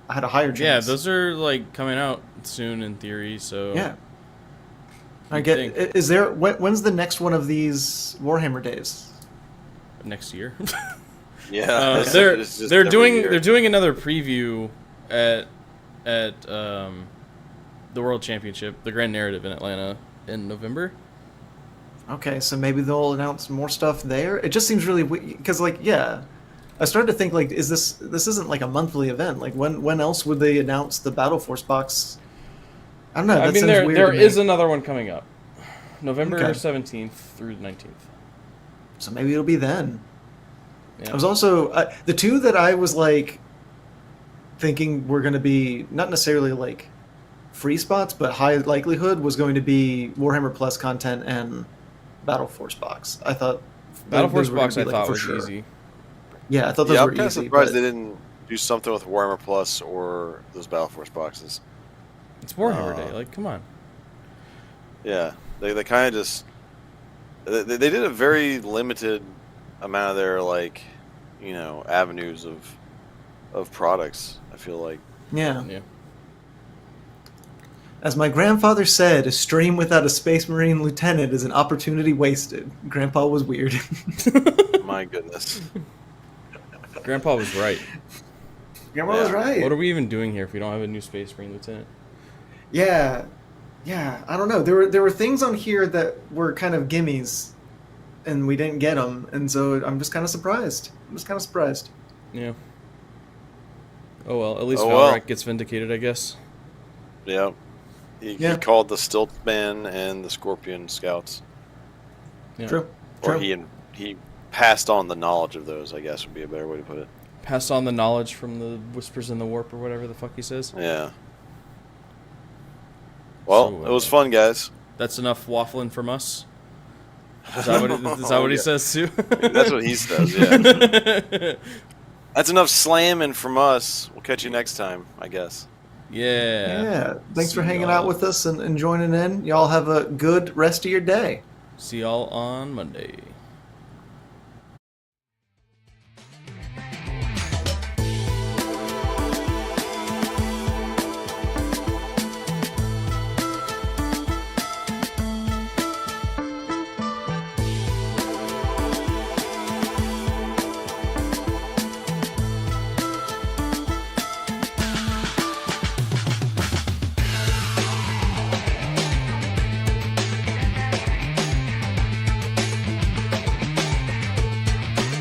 had a higher chance. Yeah, those are like coming out soon in theory. So Yeah. I You'd get. think. Is there? When's the next one of these Warhammer days? next year. Yeah, They're doing another preview at the World Championship, the Grand Narrative in Atlanta in November. Okay, so maybe they'll announce more stuff there. It just seems really because, like, yeah, I started to think like, is this isn't like a monthly event? Like, when else would they announce the Battle Force box? I don't know. That I mean, seems weird there to me. is another one coming up, November Okay. 17th through the 19th. So maybe it'll be then. Yeah. I was also the two that I was like thinking were going to be not necessarily like free spots, but high likelihood was going to be Warhammer Plus content and Battle Force box. I thought Battle those Force were gonna box be, I like, thought for was sure. easy. Yeah, I thought those Yeah, I'm were kind of easy. surprised But they didn't do something with Warhammer Plus or those Battle Force boxes. It's Warhammer Day. Like, come on. Yeah, they kind of just they did a very limited amount of their like, you know, avenues of products. I feel like. yeah. Yeah. As my grandfather said, a stream without a Space Marine lieutenant is an opportunity wasted. Grandpa was weird. My goodness. Grandpa was right. Grandpa was Yeah. right. What are we even doing here if we don't have a new Space Marine lieutenant? Yeah, yeah. I don't know. There were things on here that were kind of gimmies, and we didn't get them, and so I'm just kind of surprised. Yeah. Oh well, at least Oh, well. Valrak gets vindicated, I guess. Yeah. He Yeah. called the Stiltman and the Scorpion Scouts, Yeah. True. or he passed on the knowledge of those. I guess would be a better way to put it. Pass on the knowledge from the Whispers in the Warp or whatever the fuck he says. Yeah. Well, So, it was fun, guys. That's enough waffling from us. Is that what he Yeah. says too? That's what he says. Yeah. That's enough slamming from us. We'll catch you next time, I guess. Yeah. Yeah. Thanks for See hanging y'all. out with us and joining in. Y'all have a good rest of your day. See y'all on Monday.